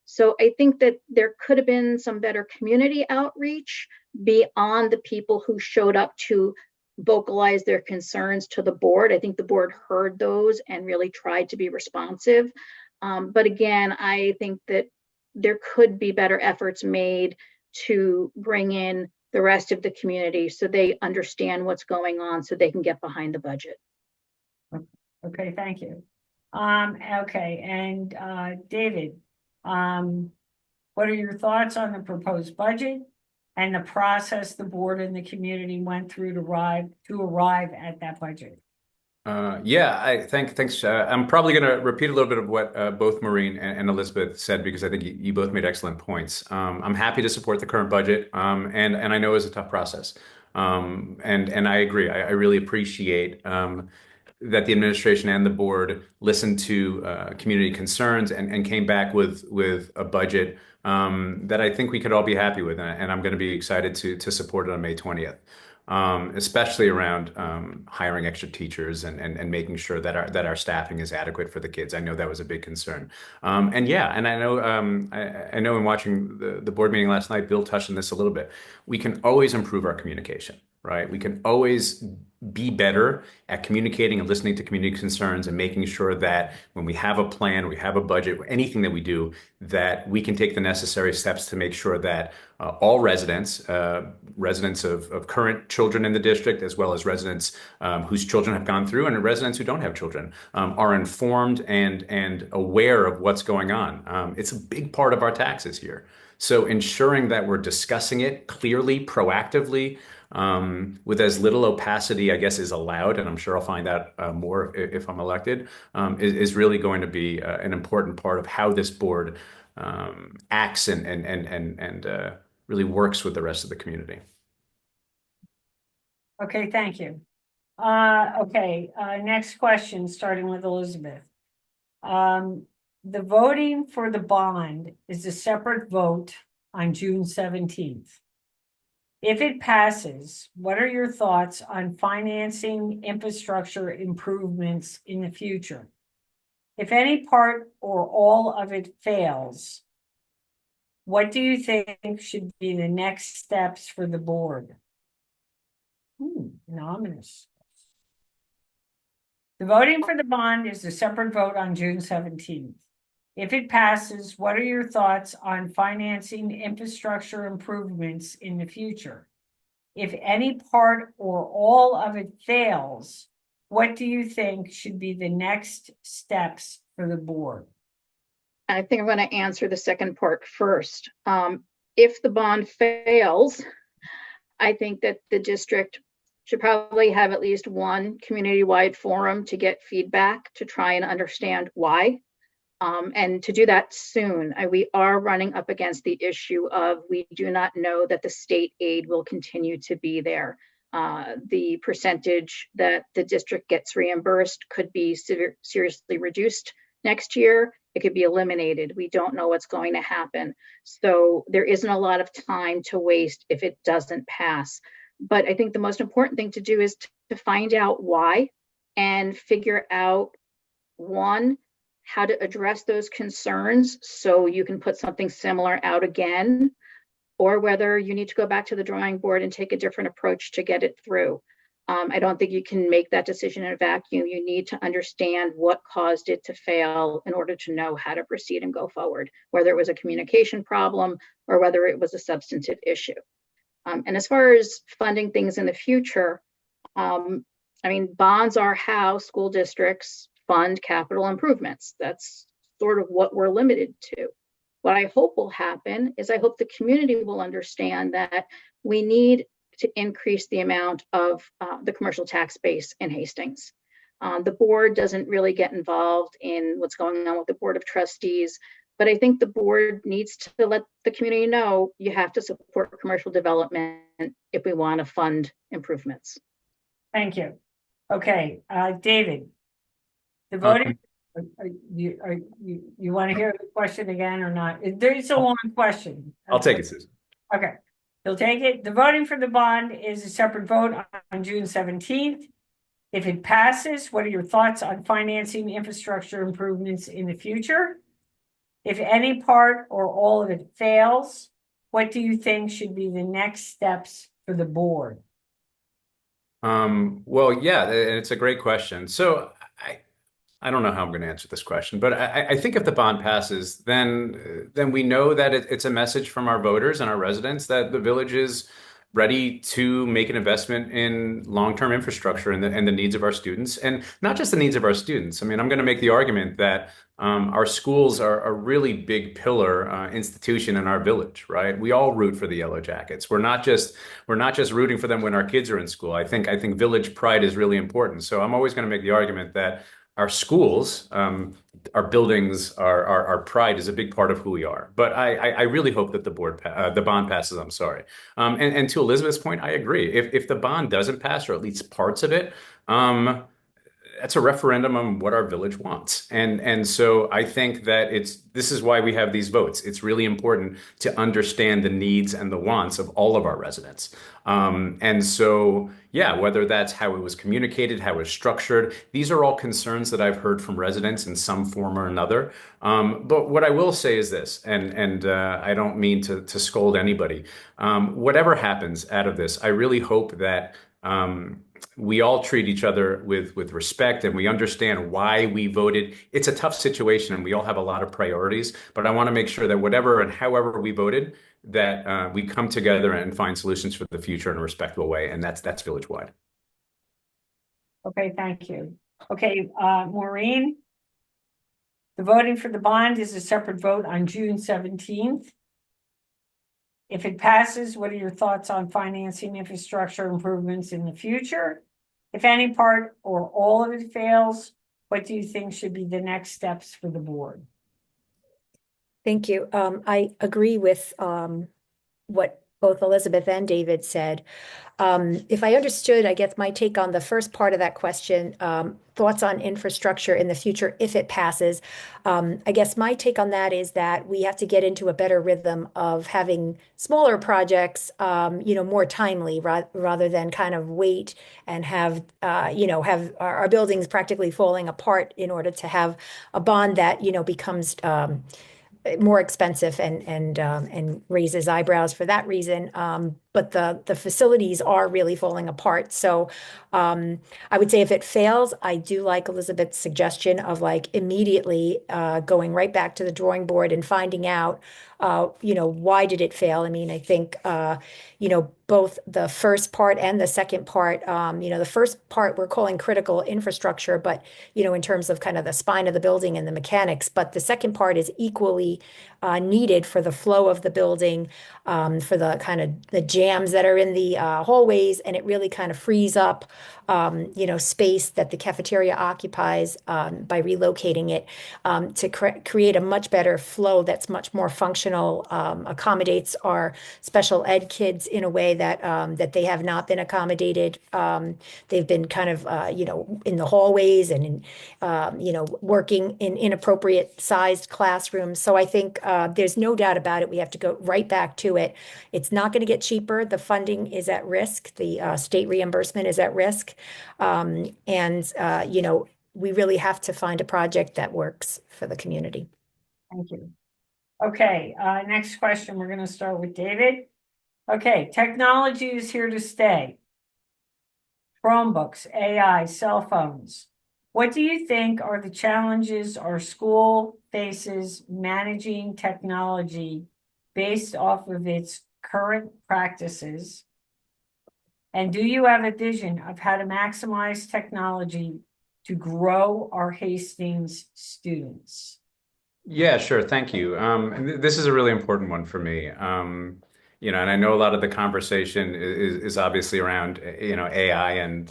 Speaker 4: So I think that there could have been some better community outreach beyond the people who showed up to vocalize their concerns to the board. I think the board heard those and really tried to be responsive. But again, I think that there could be better efforts made to bring in the rest of the community so they understand what's going on so they can get behind the budget.
Speaker 2: Okay, thank you. Okay, and David, what are your thoughts on the proposed budget and the process the board and the community went through to arrive at that budget?
Speaker 5: Thanks. I'm probably going to repeat a little bit of what both Maureen and Elizabeth said because I think you both made excellent points. I'm happy to support the current budget, and I know it's a tough process. And I agree. I really appreciate that the administration and the board listened to community concerns and came back with a budget that I think we could all be happy with, and I'm going to be excited to support it on May 20th. Especially around hiring extra teachers and making sure that our staffing is adequate for the kids. I know that was a big concern. And I know I know in watching the board meeting last night, Bill touched on this a little bit. We can always improve our communication, right? We can always be better at communicating and listening to community concerns and making sure that when we have a plan, we have a budget, anything that we do, that we can take the necessary steps to make sure that all residents of current children in the district, as well as residents whose children have gone through and residents who don't have children, are informed and aware of what's going on. It's a big part of our taxes here. So ensuring that we're discussing it clearly, proactively, with as little opacity, I guess, is allowed, and I'm sure I'll find out more if I'm elected, is really going to be an important part of how this board acts and really works with the rest of the community.
Speaker 2: Okay, thank you. Next question, starting with Elizabeth. The voting for the bond is a separate vote on June 17th. If it passes, what are your thoughts on financing infrastructure improvements in the future? If any part or all of it fails, what do you think should be the next steps for the board? Ominous. The voting for the bond is a separate vote on June 17th. If it passes, what are your thoughts on financing infrastructure improvements in the future? If any part or all of it fails, what do you think should be the next steps for the board?
Speaker 4: I think I'm going to answer the second part first. If the bond fails, I think that the district should probably have at least one community-wide forum to get feedback to try and understand why. And to do that soon. We are running up against the issue of we do not know that the state aid will continue to be there. The percentage that the district gets reimbursed could be seriously reduced next year. It could be eliminated. We don't know what's going to happen. So there isn't a lot of time to waste if it doesn't pass. But I think the most important thing to do is to find out why and figure out, one, how to address those concerns so you can put something similar out again, or whether you need to go back to the drawing board and take a different approach to get it through. I don't think you can make that decision in a vacuum. You need to understand what caused it to fail in order to know how to proceed and go forward, whether it was a communication problem or whether it was a substantive issue. And as far as funding things in the future, I mean, bonds are how school districts fund capital improvements. That's sort of what we're limited to. What I hope will happen is I hope the community will understand that we need to increase the amount of the commercial tax base in Hastings. The board doesn't really get involved in what's going on with the Board of Trustees, but I think the board needs to let the community know you have to support commercial development if we want to fund improvements.
Speaker 2: Thank you. Okay, David, the voting, you want to hear the question again or not? There's a long question.
Speaker 5: I'll take it, Susan.
Speaker 2: Okay, you'll take it. The voting for the bond is a separate vote on June 17th. If it passes, what are your thoughts on financing infrastructure improvements in the future? If any part or all of it fails, what do you think should be the next steps for the board?
Speaker 5: Well, yeah, it's a great question. So I don't know how I'm going to answer this question, but I think if the bond passes, then we know that it's a message from our voters and our residents that the village is ready to make an investment in long-term infrastructure and the needs of our students, and not just the needs of our students. I mean, I'm going to make the argument that our schools are a really big pillar institution in our village, right? We all root for the Yellow Jackets. We're not just rooting for them when our kids are in school. I think village pride is really important. So I'm always going to make the argument that our schools, our buildings, our pride is a big part of who we are. But I really hope that the bond passes. I'm sorry. And to Elizabeth's point, I agree. If the bond doesn't pass, or at least parts of it, that's a referendum on what our village wants. And so I think that this is why we have these votes. It's really important to understand the needs and the wants of all of our residents. And so, yeah, whether that's how it was communicated, how it was structured, these are all concerns that I've heard from residents in some form or another. But what I will say is this, and I don't mean to scold anybody. Whatever happens out of this, I really hope that we all treat each other with respect, and we understand why we voted. It's a tough situation and we all have a lot of priorities, but I want to make sure that whatever and however we voted, that we come together and find solutions for the future in a respectable way. And that's village-wide.
Speaker 2: Okay, thank you. Okay, Maureen, the voting for the bond is a separate vote on June 17th. If it passes, what are your thoughts on financing infrastructure improvements in the future? If any part or all of it fails, what do you think should be the next steps for the board?
Speaker 3: Thank you. I agree with what both Elizabeth and David said. If I understood, I guess my take on the first part of that question, thoughts on infrastructure in the future if it passes. I guess my take on that is that we have to get into a better rhythm of having smaller projects, more timely rather than kind of wait and have our buildings practically falling apart in order to have a bond that, becomes more expensive and raises eyebrows for that reason. But the facilities are really falling apart. So I would say if it fails, I do like Elizabeth's suggestion of immediately going right back to the drawing board and finding out, why did it fail? I mean, I think, both the first part and the second part, the first part we're calling critical infrastructure, but, in terms of kind of the spine of the building and the mechanics, but the second part is equally needed for the flow of the building, for the kind of the jams that are in the hallways, and it really kind of frees up space that the cafeteria occupies by relocating it to create a much better flow that's much more functional, accommodates our special ed kids in a way that they have not been accommodated. They've been kind of, in the hallways and working in inappropriate sized classrooms. So I think there's no doubt about it. We have to go right back to it. It's not going to get cheaper. The funding is at risk. The state reimbursement is at risk. We really have to find a project that works for the community.
Speaker 2: Thank you. Okay, next question. We're going to start with David. Okay, technology is here to stay. Chromebooks, AI, cell phones. What do you think are the challenges our school faces managing technology based off of its current practices? And do you have a vision of how to maximize technology to grow our Hastings students?
Speaker 5: Yeah, sure. Thank you. This is a really important one for me. And I know a lot of the conversation is obviously around, AI and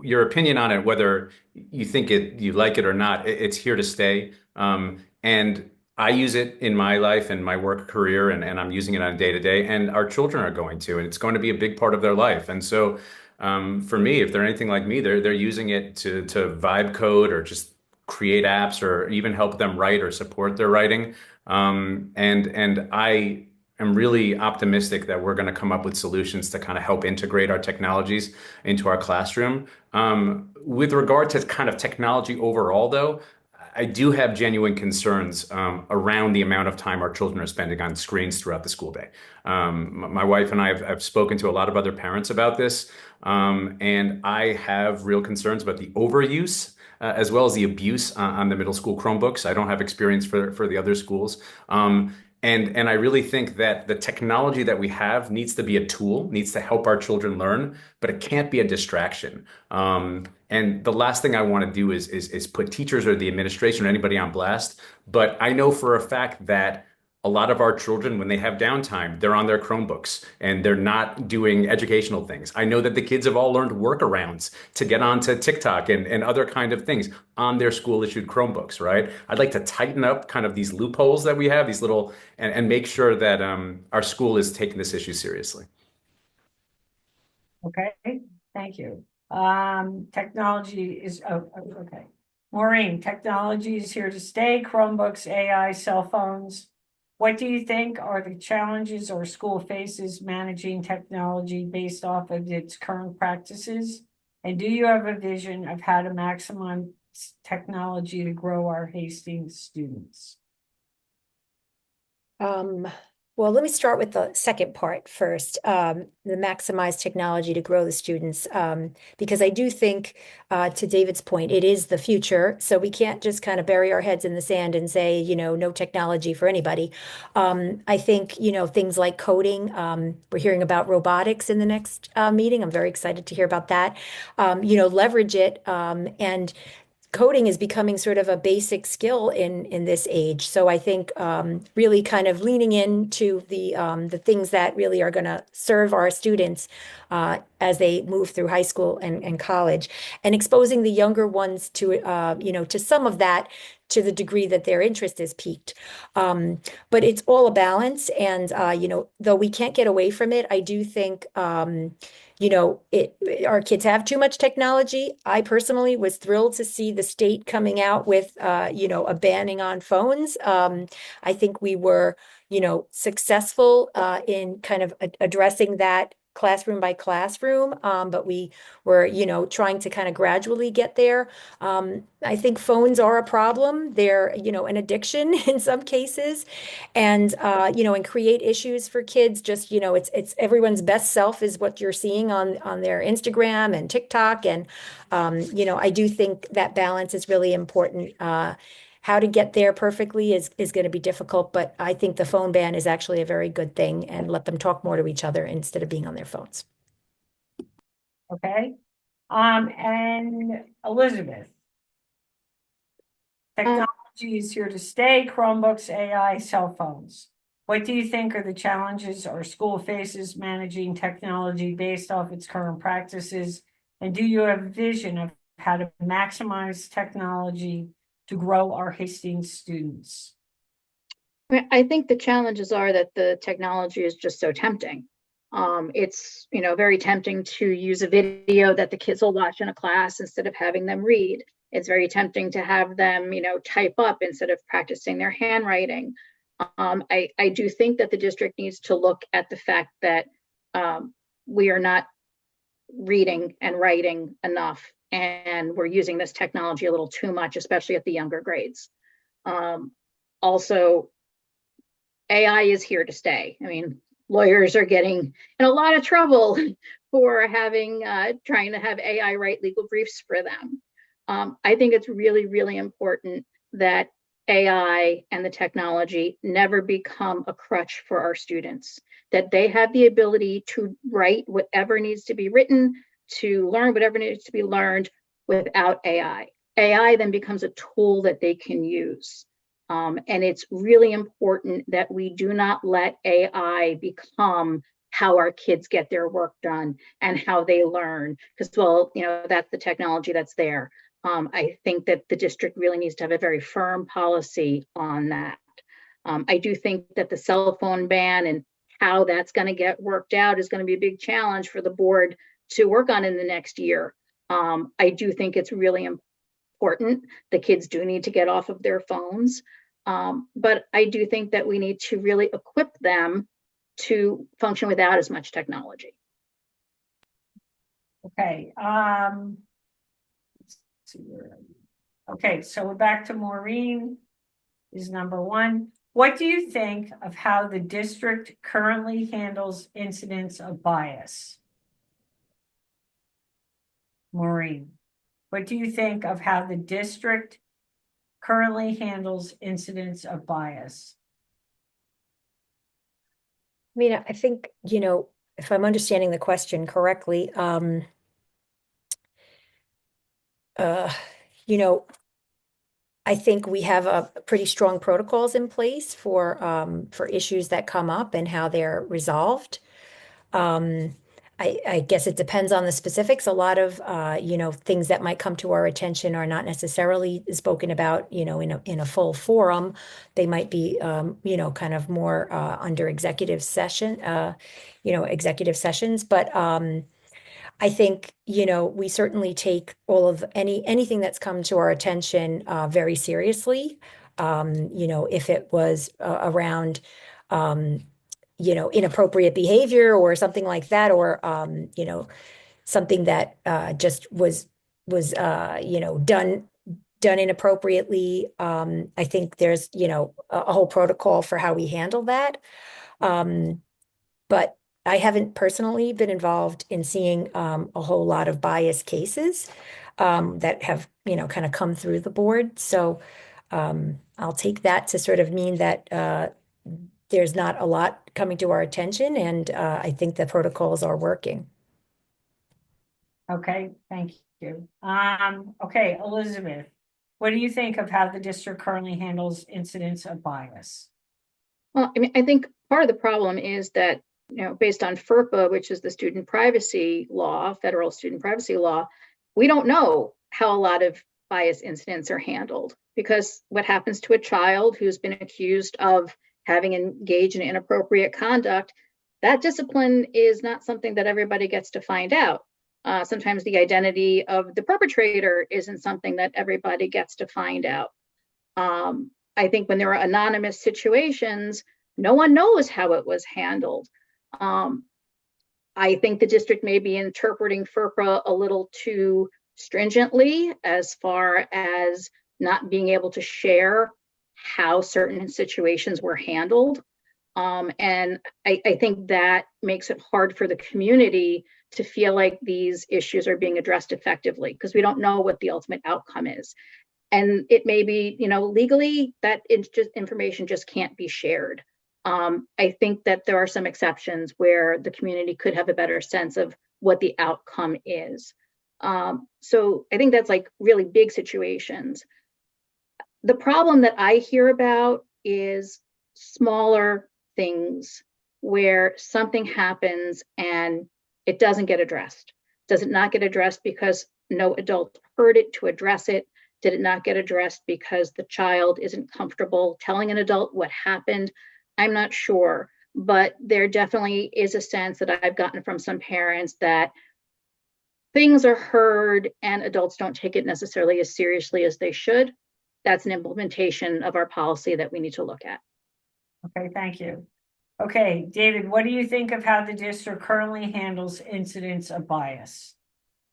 Speaker 5: your opinion on it, whether you think you like it or not, it's here to stay. And I use it in my life and my work career, and I'm using it on a day to day, and our children are going to, and it's going to be a big part of their life. And so, for me, if they're anything like me, they're using it to vibe code or just create apps or even help them write or support their writing. And I am really optimistic that we're going to come up with solutions to kind of help integrate our technologies into our classroom. With regard to kind of technology overall, though, I do have genuine concerns around the amount of time our children are spending on screens throughout the school day. My wife and I have spoken to a lot of other parents about this, and I have real concerns about the overuse as well as the abuse on the middle school Chromebooks. I don't have experience for the other schools. And I really think that the technology that we have needs to be a tool, needs to help our children learn, but it can't be a distraction. And the last thing I want to do is put teachers or the administration or anybody on blast. But I know for a fact that a lot of our children, when they have downtime, they're on their Chromebooks and they're not doing educational things. I know that the kids have all learned workarounds to get onto TikTok and other kind of things on their school issued Chromebooks, right? I'd like to tighten up kind of these loopholes that we have, these little, and make sure that our school is taking this issue seriously.
Speaker 2: Okay, thank you. Technology is, okay. Maureen, technology is here to stay. Chromebooks, AI, cell phones. What do you think are the challenges our school faces managing technology based off of its current practices? And do you have a vision of how to maximize technology to grow our Hastings students?
Speaker 3: Well, let me start with the second part first, the maximize technology to grow the students, because I do think, to David's point, it is the future. So we can't just kind of bury our heads in the sand and say, no technology for anybody. I think, things like coding, we're hearing about robotics in the next meeting. I'm very excited to hear about that. Leverage it, and coding is becoming sort of a basic skill in this age. So I think really kind of leaning into the things that really are going to serve our students as they move through high school and college, and exposing the younger ones to to some of that to the degree that their interest is piqued. But it's all a balance, and though we can't get away from it, I do think our kids have too much technology. I personally was thrilled to see the state coming out with, a banning on phones. I think we were, successful in kind of addressing that classroom by classroom, but we were, trying to kind of gradually get there. I think phones are a problem. They're, an addiction in some cases, and create issues for kids. Just, it's everyone's best self is what you're seeing on their Instagram and TikTok, and I do think that balance is really important. How to get there perfectly is going to be difficult, but I think the phone ban is actually a very good thing, and let them talk more to each other instead of being on their phones.
Speaker 2: Okay. And Elizabeth, technology is here to stay. Chromebooks, AI, cell phones. What do you think are the challenges our school faces managing technology based off its current practices? And do you have a vision of how to maximize technology to grow our Hastings students?
Speaker 4: I think the challenges are that the technology is just so tempting. It's, very tempting to use a video that the kids will watch in a class instead of having them read. It's very tempting to have them, type up instead of practicing their handwriting. I do think that the district needs to look at the fact that we are not reading and writing enough, and we're using this technology a little too much, especially at the younger grades. Also, AI is here to stay. I mean, lawyers are getting in a lot of trouble for trying to have AI write legal briefs for them. I think it's really, really important that AI and the technology never become a crutch for our students, that they have the ability to write whatever needs to be written, to learn whatever needs to be learned without AI. AI then becomes a tool that they can use. And it's really important that we do not let AI become how our kids get their work done and how they learn, because, that's the technology that's there. I think that the district really needs to have a very firm policy on that. I do think that the cell phone ban and how that's going to get worked out is going to be a big challenge for the board to work on in the next year. I do think it's really important. The kids do need to get off of their phones. But I do think that we need to really equip them to function without as much technology.
Speaker 2: Okay. Let's see where. Okay, so we're back to Maureen is number one. What do you think of how the district currently handles incidents of bias? Maureen, what do you think of how the district currently handles incidents of bias?
Speaker 3: I mean, I think, if I'm understanding the question correctly, I think we have a pretty strong protocols in place for issues that come up and how they're resolved. I guess it depends on the specifics. A lot of things that might come to our attention are not necessarily spoken about, in a full forum. They might be kind of more under executive sessions. But I think, we certainly take all of anything that's come to our attention very seriously. If it was around inappropriate behavior or something like that, or something that just was done inappropriately. I think there's a whole protocol for how we handle that. But I haven't personally been involved in seeing a whole lot of bias cases that have kind of come through the board. So I'll take that to sort of mean that there's not a lot coming to our attention, and I think the protocols are working.
Speaker 2: Okay, thank you. Okay, Elizabeth, what do you think of how the district currently handles incidents of bias?
Speaker 4: Well, I mean, I think part of the problem is that, based on FERPA, which is the student privacy law, federal student privacy law, we don't know how a lot of bias incidents are handled, because what happens to a child who's been accused of having engaged in inappropriate conduct, that discipline is not something that everybody gets to find out. Sometimes the identity of the perpetrator isn't something that everybody gets to find out. I think when there are anonymous situations, no one knows how it was handled. I think the district may be interpreting FERPA a little too stringently as far as not being able to share how certain situations were handled. And I think that makes it hard for the community to feel like these issues are being addressed effectively, because we don't know what the ultimate outcome is. And it may be, legally that information just can't be shared. I think that there are some exceptions where the community could have a better sense of what the outcome is. So I think that's like really big situations. The problem that I hear about is smaller things where something happens and it doesn't get addressed. Does it not get addressed because no adult heard it to address it? Did it not get addressed because the child isn't comfortable telling an adult what happened? I'm not sure, but there definitely is a sense that I've gotten from some parents that things are heard and adults don't take it necessarily as seriously as they should. That's an implementation of our policy that we need to look at.
Speaker 2: Okay, thank you. Okay, David, what do you think of how the district currently handles incidents of bias?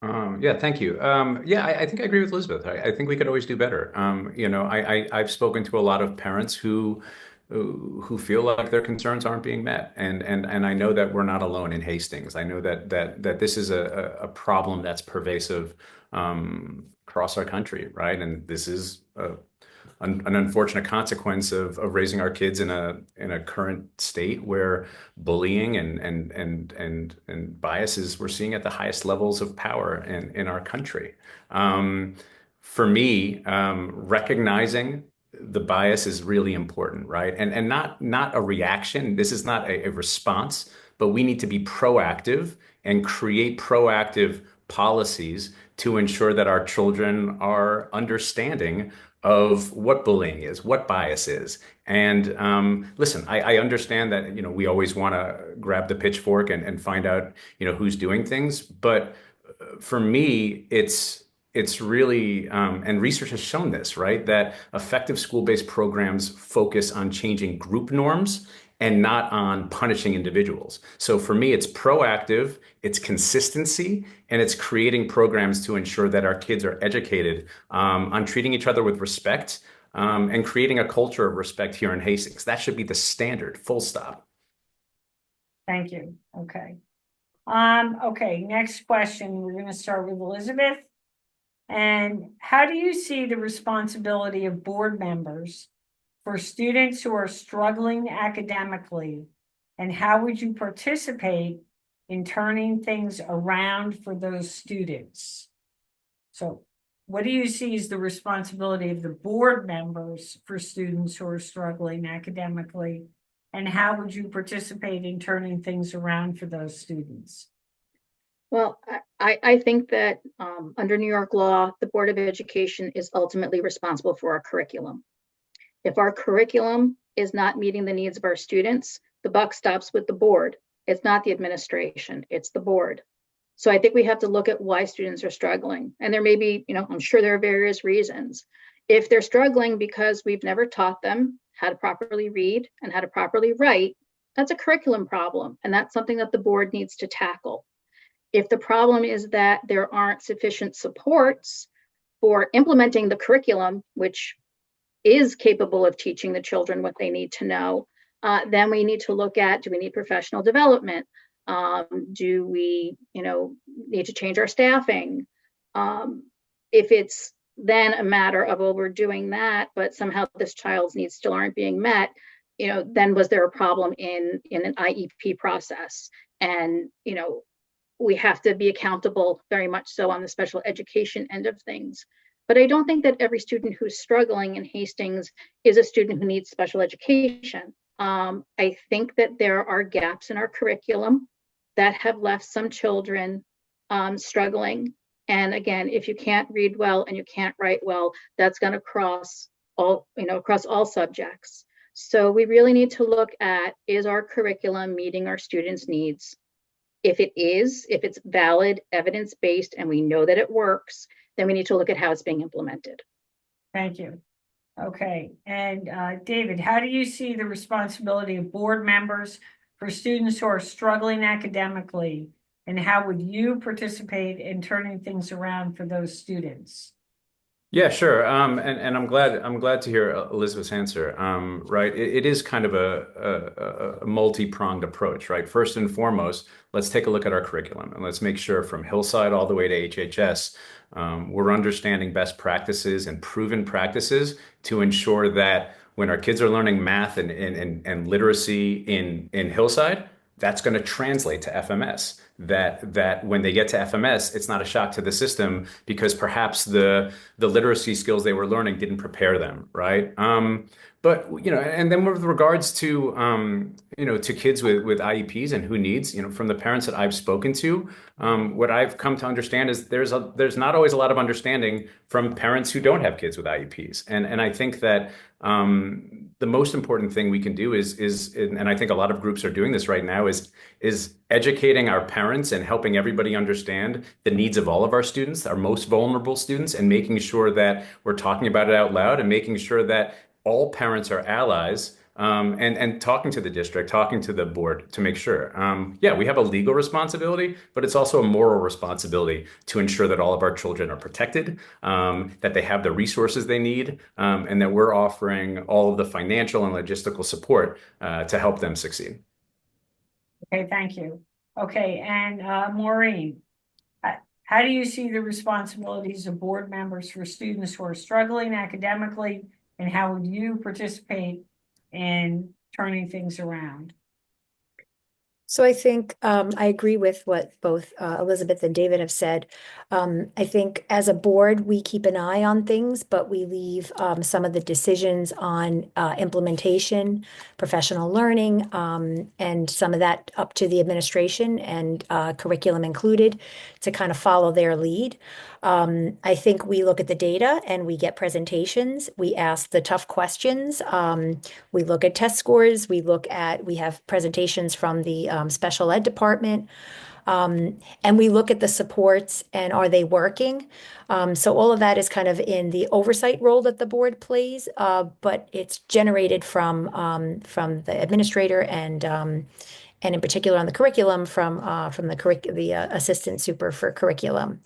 Speaker 5: Yeah, thank you. Yeah, I think I agree with Elizabeth. I think we could always do better. I've spoken to a lot of parents who feel like their concerns aren't being met, and I know that we're not alone in Hastings. I know that this is a problem that's pervasive across our country, right? And this is an unfortunate consequence of raising our kids in a current state where bullying and biases we're seeing at the highest levels of power in our country. For me, recognizing the bias is really important, right? And not a reaction. This is not a response, but we need to be proactive and create proactive policies to ensure that our children are understanding of what bullying is, what bias is. And listen, I understand that, we always want to grab the pitchfork and find out, who's doing things. But for me, it's really, and research has shown this, right? That effective school-based programs focus on changing group norms and not on punishing individuals. So for me, it's proactive, it's consistency, and it's creating programs to ensure that our kids are educated on treating each other with respect and creating a culture of respect here in Hastings. That should be the standard, full stop.
Speaker 2: Thank you. Okay. Okay, next question. We're going to start with Elizabeth. And how do you see the responsibility of board members for students who are struggling academically? And how would you participate in turning things around for those students? So what do you see as the responsibility of the board members for students who are struggling academically? And how would you participate in turning things around for those students?
Speaker 4: Well, I think that under New York law, the Board of Education is ultimately responsible for our curriculum. If our curriculum is not meeting the needs of our students, the buck stops with the board. It's not the administration, it's the board. So I think we have to look at why students are struggling. And there may be, I'm sure there are various reasons. If they're struggling because we've never taught them how to properly read and how to properly write, that's a curriculum problem. And that's something that the board needs to tackle. If the problem is that there aren't sufficient supports for implementing the curriculum, which is capable of teaching the children what they need to know, then we need to look at, do we need professional development? Do we, need to change our staffing? If it's then a matter of, well, we're doing that, but somehow this child's needs still aren't being met, then was there a problem in an IEP process? And, we have to be accountable very much so on the special education end of things. But I don't think that every student who's struggling in Hastings is a student who needs special education. I think that there are gaps in our curriculum that have left some children struggling. And again, if you can't read well and you can't write well, that's going to cross all subjects. So we really need to look at, is our curriculum meeting our students' needs? If it's valid, evidence-based, and we know that it works, then we need to look at how it's being implemented.
Speaker 2: Thank you. Okay, and David, how do you see the responsibility of board members for students who are struggling academically, and how would you participate in turning things around for those students?
Speaker 5: Yeah, sure. And I'm glad to hear Elizabeth's answer. Right. It is kind of a multi-pronged approach, right? First and foremost, let's take a look at our curriculum and let's make sure from Hillside all the way to HHS, we're understanding best practices and proven practices to ensure that when our kids are learning math and literacy in Hillside, that's going to translate to FMS. that when they get to FMS, it's not a shock to the system because perhaps the literacy skills they were learning didn't prepare them, right? But and then with regards to to kids with IEPs and who needs, from the parents that I've spoken to, what I've come to understand is there's not always a lot of understanding from parents who don't have kids with IEPs, and I think that the most important thing we can do is and I think a lot of groups are doing this right now is educating our parents and helping everybody understand the needs of all of our students, our most vulnerable students, and making sure that we're talking about it out loud and making sure that all parents are allies, and talking to the district, talking to the board to make sure. Yeah, we have a legal responsibility, but it's also a moral responsibility to ensure that all of our children are protected, that they have the resources they need, and that we're offering all of the financial and logistical support to help them succeed.
Speaker 2: Okay, thank you. Okay, and Maureen, how do you see the responsibilities of board members for students who are struggling academically, and how would you participate in turning things around?
Speaker 3: So I think I agree with what both Elizabeth and David have said. I think as a board, we keep an eye on things, but we leave some of the decisions on implementation, professional learning, and some of that up to the administration and curriculum included to kind of follow their lead. I think we look at the data and we get presentations. We ask the tough questions. We look at test scores. We have presentations from the special ed department. And we look at the supports and are they working? So all of that is kind of in the oversight role that the board plays, but it's generated from the administrator and in particular on the curriculum from the assistant super for curriculum.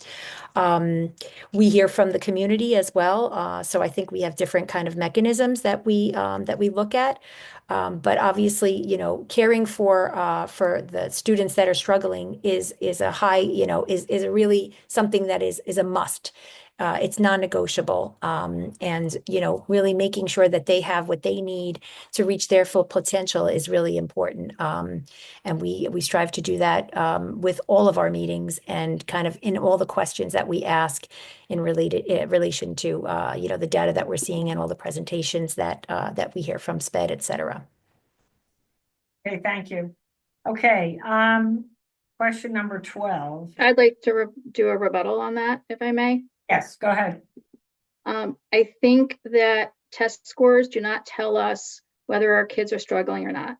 Speaker 3: We hear from the community as well. So I think we have different kind of mechanisms that we look at. But obviously, caring for the students that are struggling is a high, is a really something that is a must. It's non-negotiable. And really making sure that they have what they need to reach their full potential is really important. And we strive to do that with all of our meetings and kind of in all the questions that we ask in relation to the data that we're seeing and all the presentations that we hear from SPED, et cetera.
Speaker 2: Okay, thank you. Okay, question number 12.
Speaker 4: I'd like to do a rebuttal on that, if I may.
Speaker 2: Yes, go ahead.
Speaker 4: I think that test scores do not tell us whether our kids are struggling or not.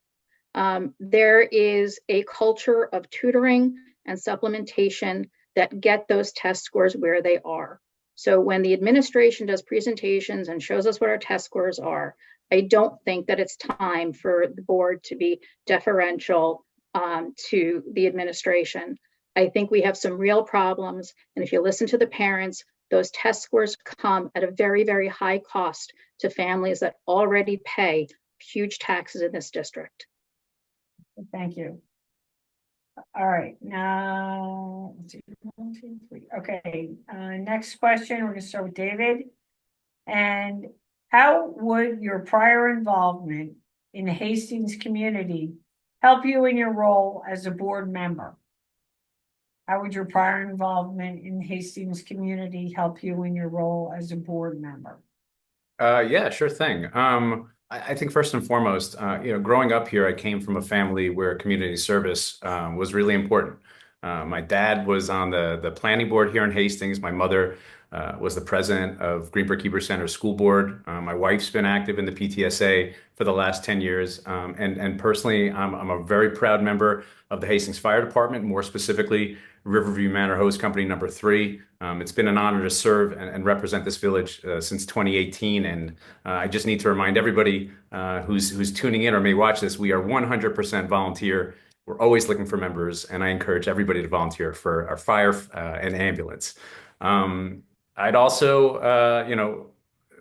Speaker 4: There is a culture of tutoring and supplementation that get those test scores where they are. So when the administration does presentations and shows us what our test scores are, I don't think that it's time for the board to be deferential to the administration. I think we have some real problems. And if you listen to the parents, those test scores come at a very, very high cost to families that already pay huge taxes in this district.
Speaker 2: Thank you. All right, now, let's see, 1, 2, 3. Okay, next question, we're going to start with David. And how would your prior involvement in the Hastings community help you in your role as a board member? How would your prior involvement in the Hastings community help you in your role as a board member?
Speaker 5: Yeah, sure thing. I think first and foremost, growing up here, I came from a family where community service was really important. My dad was on the planning board here in Hastings. My mother was the president of Greenbrook Heber Center School Board. My wife's been active in the PTSA for the last 10 years. And personally, I'm a very proud member of the Hastings Fire Department, more specifically, Riverview Manor Hose Company number 3. It's been an honor to serve and represent this village since 2018. And I just need to remind everybody who's tuning in or may watch this, we are 100% volunteer. We're always looking for members, and I encourage everybody to volunteer for our fire and ambulance. I'd also,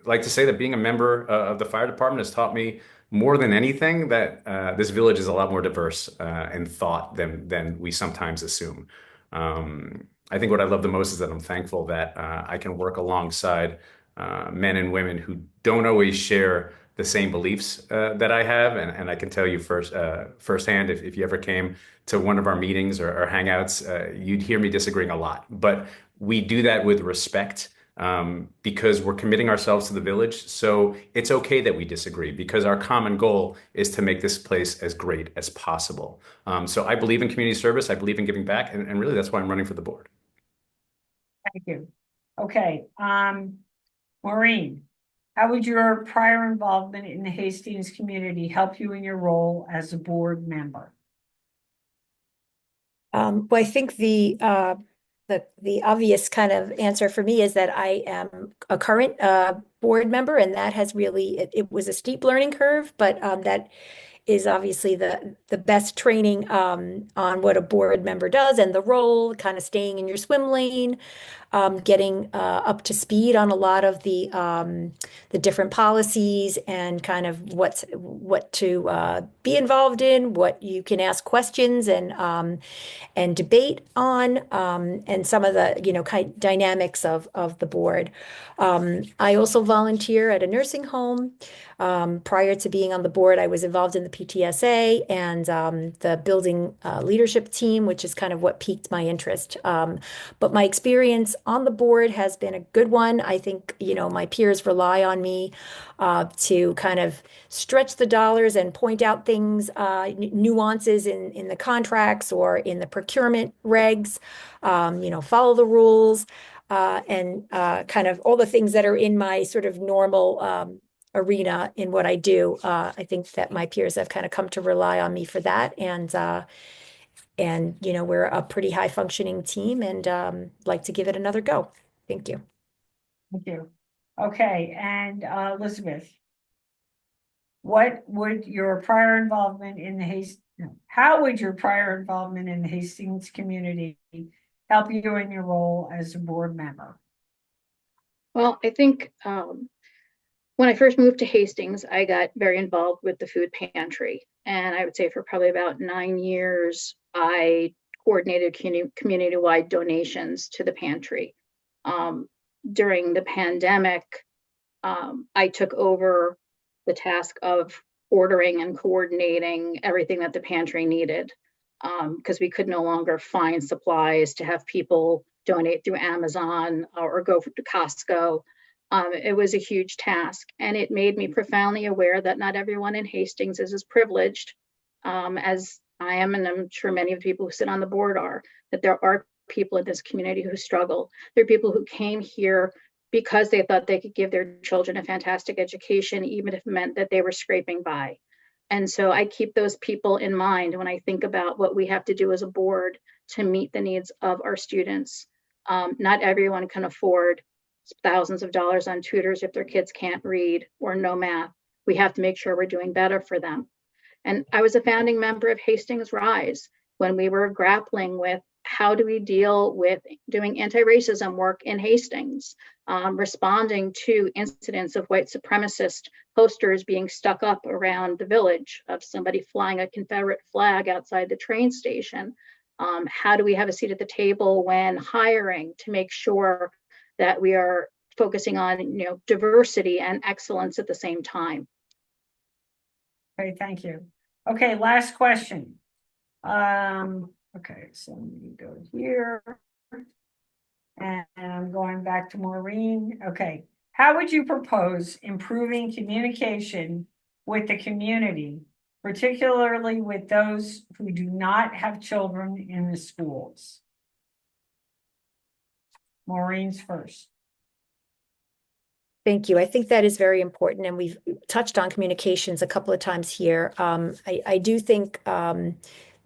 Speaker 5: like to say that being a member of the fire department has taught me more than anything that this village is a lot more diverse in thought than we sometimes assume. I think what I love the most is that I'm thankful that I can work alongside men and women who don't always share the same beliefs that I have, and I can tell you firsthand if you ever came to one of our meetings or hangouts, you'd hear me disagreeing a lot. But we do that with respect because we're committing ourselves to the village. So it's okay that we disagree because our common goal is to make this place as great as possible. So I believe in community service. I believe in giving back, and really that's why I'm running for the board.
Speaker 2: Thank you. Okay, Maureen, how would your prior involvement in the Hastings community help you in your role as a board member?
Speaker 3: Well, I think the obvious kind of answer for me is that I am a current board member, and that has really it was a steep learning curve, but that is obviously the best training on what a board member does and the role, kind of staying in your swim lane, getting up to speed on a lot of the different policies and kind of what to be involved in, what you can ask questions and debate on, and some of the dynamics of the board. I also volunteer at a nursing home. Prior to being on the board, I was involved in the PTSA and the building leadership team, which is kind of what piqued my interest. But my experience on the board has been a good one. I think, my peers rely on me to kind of stretch the dollars and point out things, nuances in the contracts or in the procurement regs, follow the rules, and kind of all the things that are in my sort of normal arena in what I do. I think that my peers have kind of come to rely on me for that. And we're a pretty high functioning team and like to give it another go. Thank you.
Speaker 2: Thank you. Okay, and Elizabeth, how would your prior involvement in the Hastings community help you in your role as a board member?
Speaker 4: Well, I think when I first moved to Hastings, I got very involved with the food pantry. And I would say for probably about 9 years, I coordinated community-wide donations to the pantry. During the pandemic, I took over the task of ordering and coordinating everything that the pantry needed because we could no longer find supplies to have people donate through Amazon or go to Costco. It was a huge task, and it made me profoundly aware that not everyone in Hastings is as privileged as I am, and I'm sure many of the people who sit on the board are, that there are people in this community who struggle. There are people who came here because they thought they could give their children a fantastic education, even if it meant that they were scraping by. And so I keep those people in mind when I think about what we have to do as a board to meet the needs of our students. Not everyone can afford thousands of dollars on tutors if their kids can't read or know math. We have to make sure we're doing better for them. And I was a founding member of Hastings Rise when we were grappling with how do we deal with doing anti-racism work in Hastings, responding to incidents of white supremacist posters being stuck up around the village, of somebody flying a Confederate flag outside the train station. How do we have a seat at the table when hiring to make sure that we are focusing on diversity and excellence at the same time?
Speaker 2: Okay, thank you. Okay, last question. Okay, so let me go here. And I'm going back to Maureen. Okay, how would you propose improving communication with the community, particularly with those who do not have children in the schools? Maureen's first.
Speaker 3: Thank you. I think that is very important, and we've touched on communications a couple of times here. I do think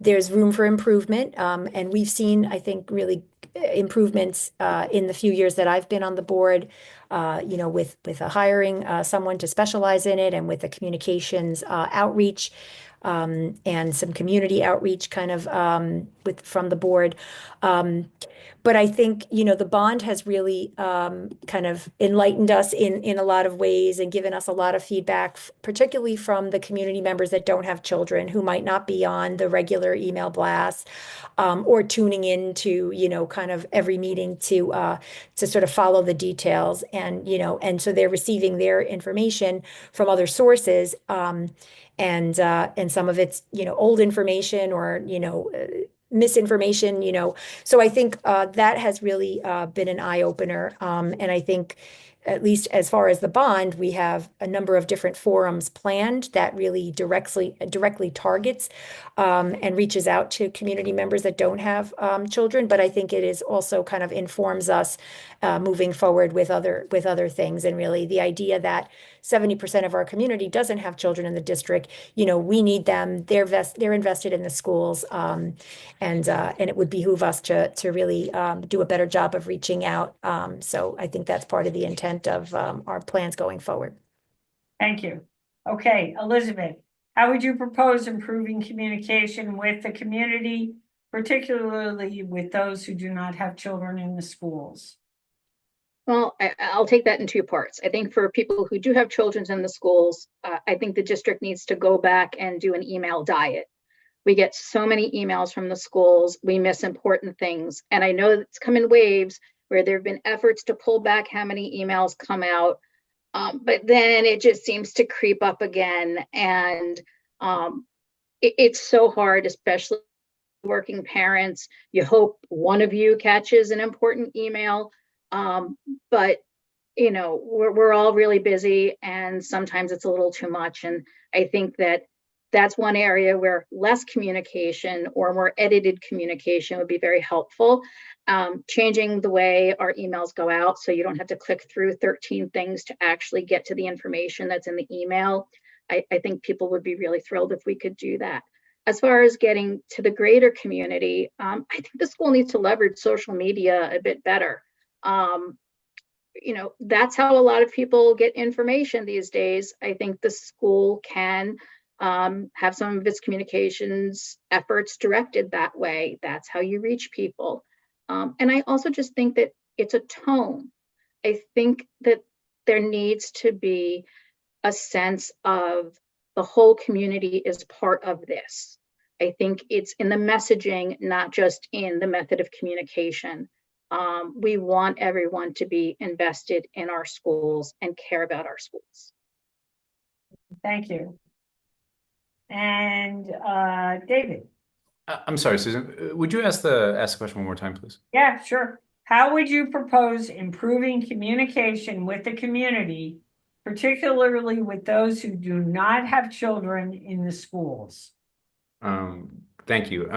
Speaker 3: there's room for improvement, and we've seen, I think, really improvements in the few years that I've been on the board, with hiring someone to specialize in it, and with the communications outreach and some community outreach kind of from the board. But I think, the bond has really kind of enlightened us in a lot of ways and given us a lot of feedback, particularly from the community members that don't have children, who might not be on the regular email blast or tuning in to, kind of every meeting to sort of follow the details. and so they're receiving their information from other sources, and some of it's, old information or, misinformation, So I think that has really been an eye opener. And I think, at least as far as the bond, we have a number of different forums planned that really directly targets and reaches out to community members that don't have children. But I think it is also kind of informs us moving forward with other things. And really the idea that 70% of our community doesn't have children in the district, we need them. They're invested in the schools, and it would behoove us to really do a better job of reaching out. So I think that's part of the intent of our plans going forward.
Speaker 2: Thank you. Okay, Elizabeth, how would you propose improving communication with the community, particularly with those who do not have children in the schools?
Speaker 4: Well, I'll take that in two parts. I think for people who do have children in the schools, I think the district needs to go back and do an email diet. We get so many emails from the schools, we miss important things. And I know it's come in waves where there have been efforts to pull back how many emails come out, but then it just seems to creep up again. And it's so hard, especially working parents. You hope one of you catches an important email, but we're all really busy, and sometimes it's a little too much. And I think that's one area where less communication or more edited communication would be very helpful. Changing the way our emails go out so you don't have to click through 13 things to actually get to the information that's in the email. I think people would be really thrilled if we could do that. As far as getting to the greater community, I think the school needs to leverage social media a bit better. That's how a lot of people get information these days. I think the school can have some of its communications efforts directed that way. That's how you reach people. And I also just think that it's a tone. I think that there needs to be a sense of the whole community is part of this. I think it's in the messaging, not just in the method of communication. We want everyone to be invested in our schools and care about our schools.
Speaker 2: Thank you. And David.
Speaker 5: I'm sorry, Susan. Would you ask the question one more time, please?
Speaker 2: Yeah, sure. How would you propose improving communication with the community, particularly with those who do not have children in the schools?
Speaker 5: Thank you.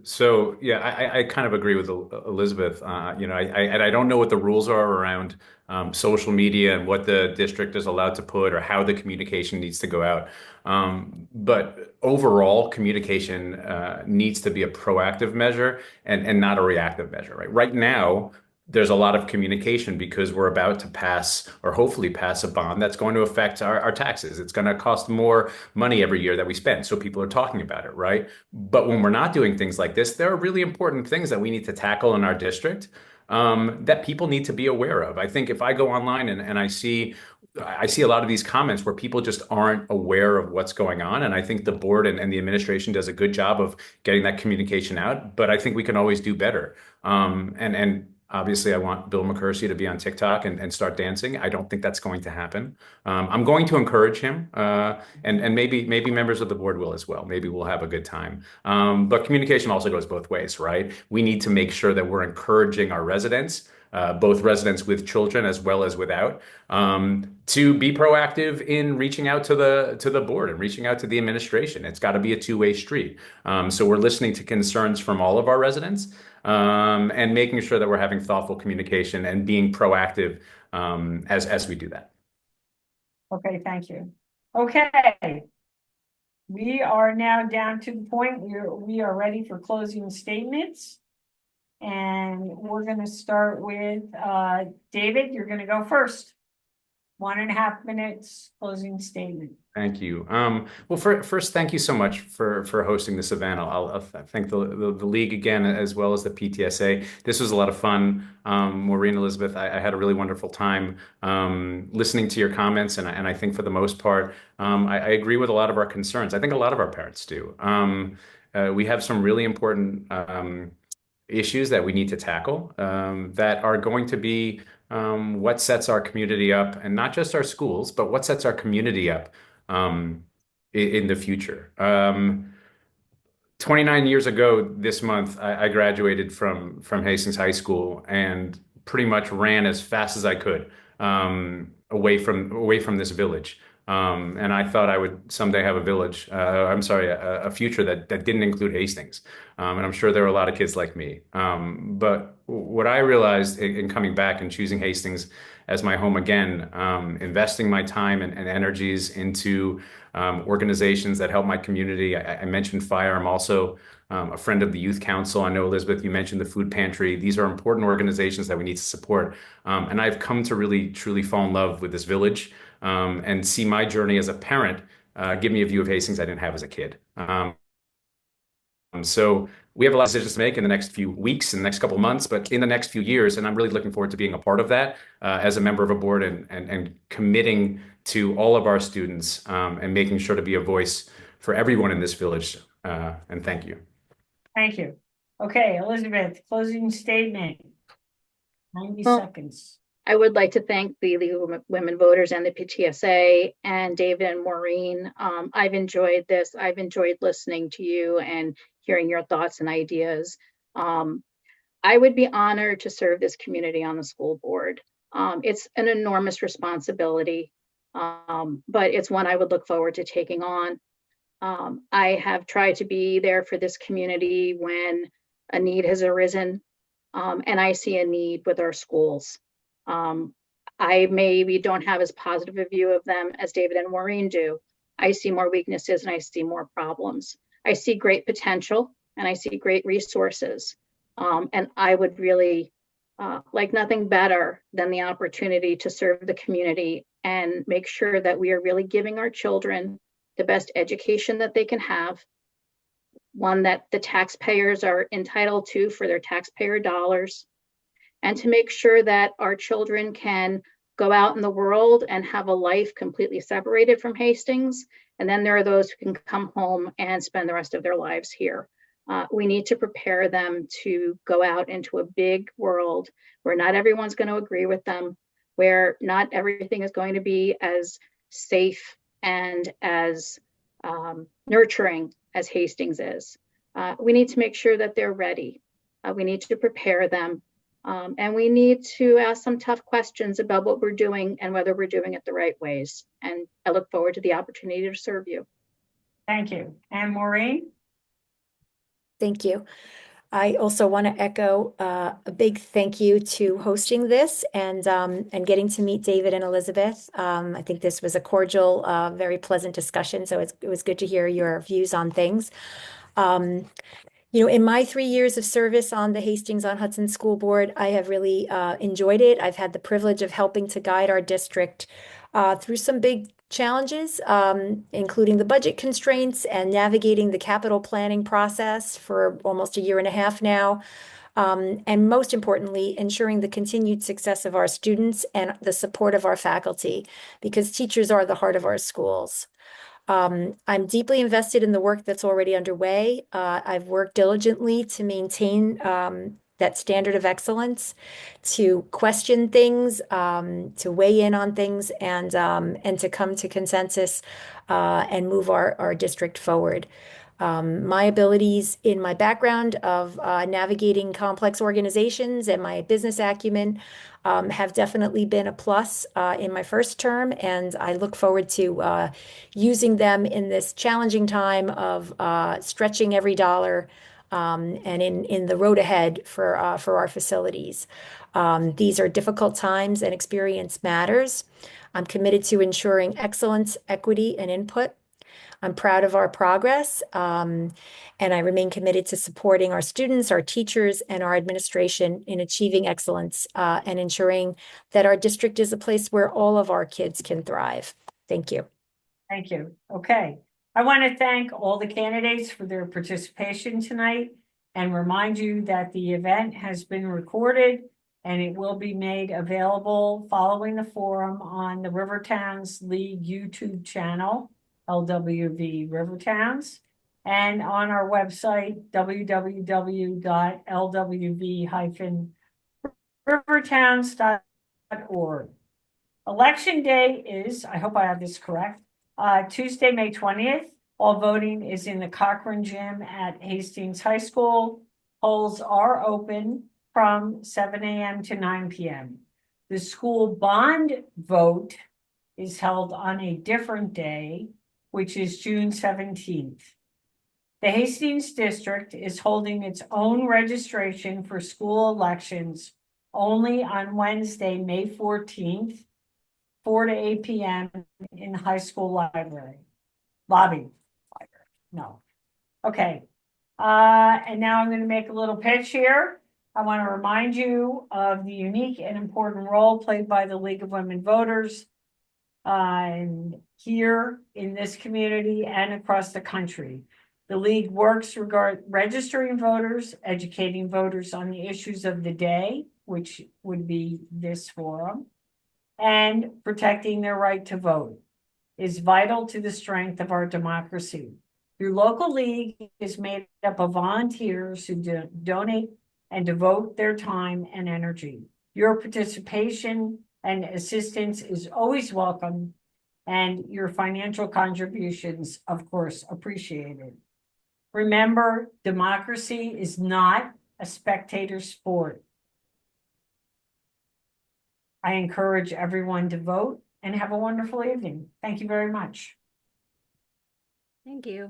Speaker 5: So yeah, I kind of agree with Elizabeth. I don't know what the rules are around social media and what the district is allowed to put or how the communication needs to go out. But overall, communication needs to be a proactive measure and not a reactive measure, right? Right now, there's a lot of communication because we're about to pass or hopefully pass a bond that's going to affect our taxes. It's going to cost more money every year that we spend. So people are talking about it, right? But when we're not doing things like this, there are really important things that we need to tackle in our district that people need to be aware of. I think if I go online and I see a lot of these comments where people just aren't aware of what's going on. And I think the board and the administration does a good job of getting that communication out, but I think we can always do better. And obviously, I want Bill McCursey to be on TikTok and start dancing. I don't think that's going to happen. I'm going to encourage him, and maybe members of the board will as well. Maybe we'll have a good time. But communication also goes both ways, right? We need to make sure that we're encouraging our residents, both residents with children as well as without, to be proactive in reaching out to the board and reaching out to the administration. It's got to be a two-way street. So we're listening to concerns from all of our residents. And making sure that we're having thoughtful communication and being proactive as we do that.
Speaker 2: Okay, thank you. Okay. We are now down to the point where we are ready for closing statements. And we're going to start with David, you're going to go first. 1.5 minutes closing statement.
Speaker 5: Thank you. Well, first, thank you so much for hosting this event. I'll thank the league again, as well as the PTSA. This was a lot of fun. Maureen, Elizabeth, I had a really wonderful time listening to your comments, and I think for the most part, I agree with a lot of our concerns. I think a lot of our parents do. We have some really important issues that we need to tackle that are going to be what sets our community up, and not just our schools, but what sets our community up in the future. 29 years ago this month, I graduated from Hastings High School and pretty much ran as fast as I could away from this village. And I thought I would someday have a village. I'm sorry, a future that didn't include Hastings. And I'm sure there are a lot of kids like me. But what I realized in coming back and choosing Hastings as my home again, investing my time and energies into organizations that help my community. I mentioned fire. I'm also a friend of the Youth Council. I know, Elizabeth, you mentioned the food pantry. These are important organizations that we need to support. And I've come to really, truly fall in love with this village and see my journey as a parent give me a view of Hastings I didn't have as a kid. So we have a lot of decisions to make in the next few weeks and the next couple of months, but in the next few years, and I'm really looking forward to being a part of that as a member of a board and committing to all of our students and making sure to be a voice for everyone in this village. And thank you.
Speaker 2: Thank you. Okay, Elizabeth, closing statement. 90
Speaker 4: Well,
Speaker 2: seconds.
Speaker 4: I would like to thank the League of Women Voters and the PTSA and David and Maureen. I've enjoyed this. I've enjoyed listening to you and hearing your thoughts and ideas. I would be honored to serve this community on the school board. It's an enormous responsibility, but it's one I would look forward to taking on. I have tried to be there for this community when a need has arisen, and I see a need with our schools. I maybe don't have as positive a view of them as David and Maureen do. I see more weaknesses and I see more problems. I see great potential and I see great resources. And I would really like nothing better than the opportunity to serve the community and make sure that we are really giving our children the best education that they can have, one that the taxpayers are entitled to for their taxpayer dollars, and to make sure that our children can go out in the world and have a life completely separated from Hastings. And then there are those who can come home and spend the rest of their lives here. We need to prepare them to go out into a big world where not everyone's going to agree with them, where not everything is going to be as safe and as nurturing as Hastings is. We need to make sure that they're ready. We need to prepare them. And we need to ask some tough questions about what we're doing and whether we're doing it the right ways. And I look forward to the opportunity to serve you.
Speaker 2: Thank you. And Maureen?
Speaker 3: Thank you. I also want to echo a big thank you to hosting this and getting to meet David and Elizabeth. I think this was a cordial, very pleasant discussion. So it was good to hear your views on things. In my 3 years of service on the Hastings-on-Hudson School Board, I have really enjoyed it. I've had the privilege of helping to guide our district through some big challenges, including the budget constraints and navigating the capital planning process for almost a year and a half now. And most importantly, ensuring the continued success of our students and the support of our faculty, because teachers are the heart of our schools. I'm deeply invested in the work that's already underway. I've worked diligently to maintain that standard of excellence, to question things, to weigh in on things, and to come to consensus and move our district forward. My abilities in my background of navigating complex organizations and my business acumen have definitely been a plus in my first term, and I look forward to using them in this challenging time of stretching every dollar and in the road ahead for our facilities. These are difficult times and experience matters. I'm committed to ensuring excellence, equity, and input. I'm proud of our progress, and I remain committed to supporting our students, our teachers, and our administration in achieving excellence and ensuring that our district is a place where all of our kids can thrive. Thank you.
Speaker 2: Thank you. Okay. I want to thank all the candidates for their participation tonight and remind you that the event has been recorded and it will be made available following the forum on the Rivertowns League YouTube channel, LWV Rivertowns, and on our website, www.lwv-rivertowns.com. Election day is, I hope I have this correct, Tuesday, May 20th. All voting is in the Cochran Gym at Hastings High School. Polls are open from 7 a.m. to 9 p.m. The school bond vote is held on a different day, which is June 17th. The Hastings District is holding its own registration for school elections only on Wednesday, May 14th, 4 to 8 p.m. in the high school lobby. No. Okay. And now I'm going to make a little pitch here. I want to remind you of the unique and important role played by the League of Women Voters here in this community and across the country. The League works registering voters, educating voters on the issues of the day, which would be this forum, and protecting their right to vote is vital to the strength of our democracy. Your local league is made up of volunteers who donate and devote their time and energy. Your participation and assistance is always welcome, and your financial contributions, of course, appreciated. Remember, democracy is not a spectator sport. I encourage everyone to vote and have a wonderful evening. Thank you very much.
Speaker 1: Thank you.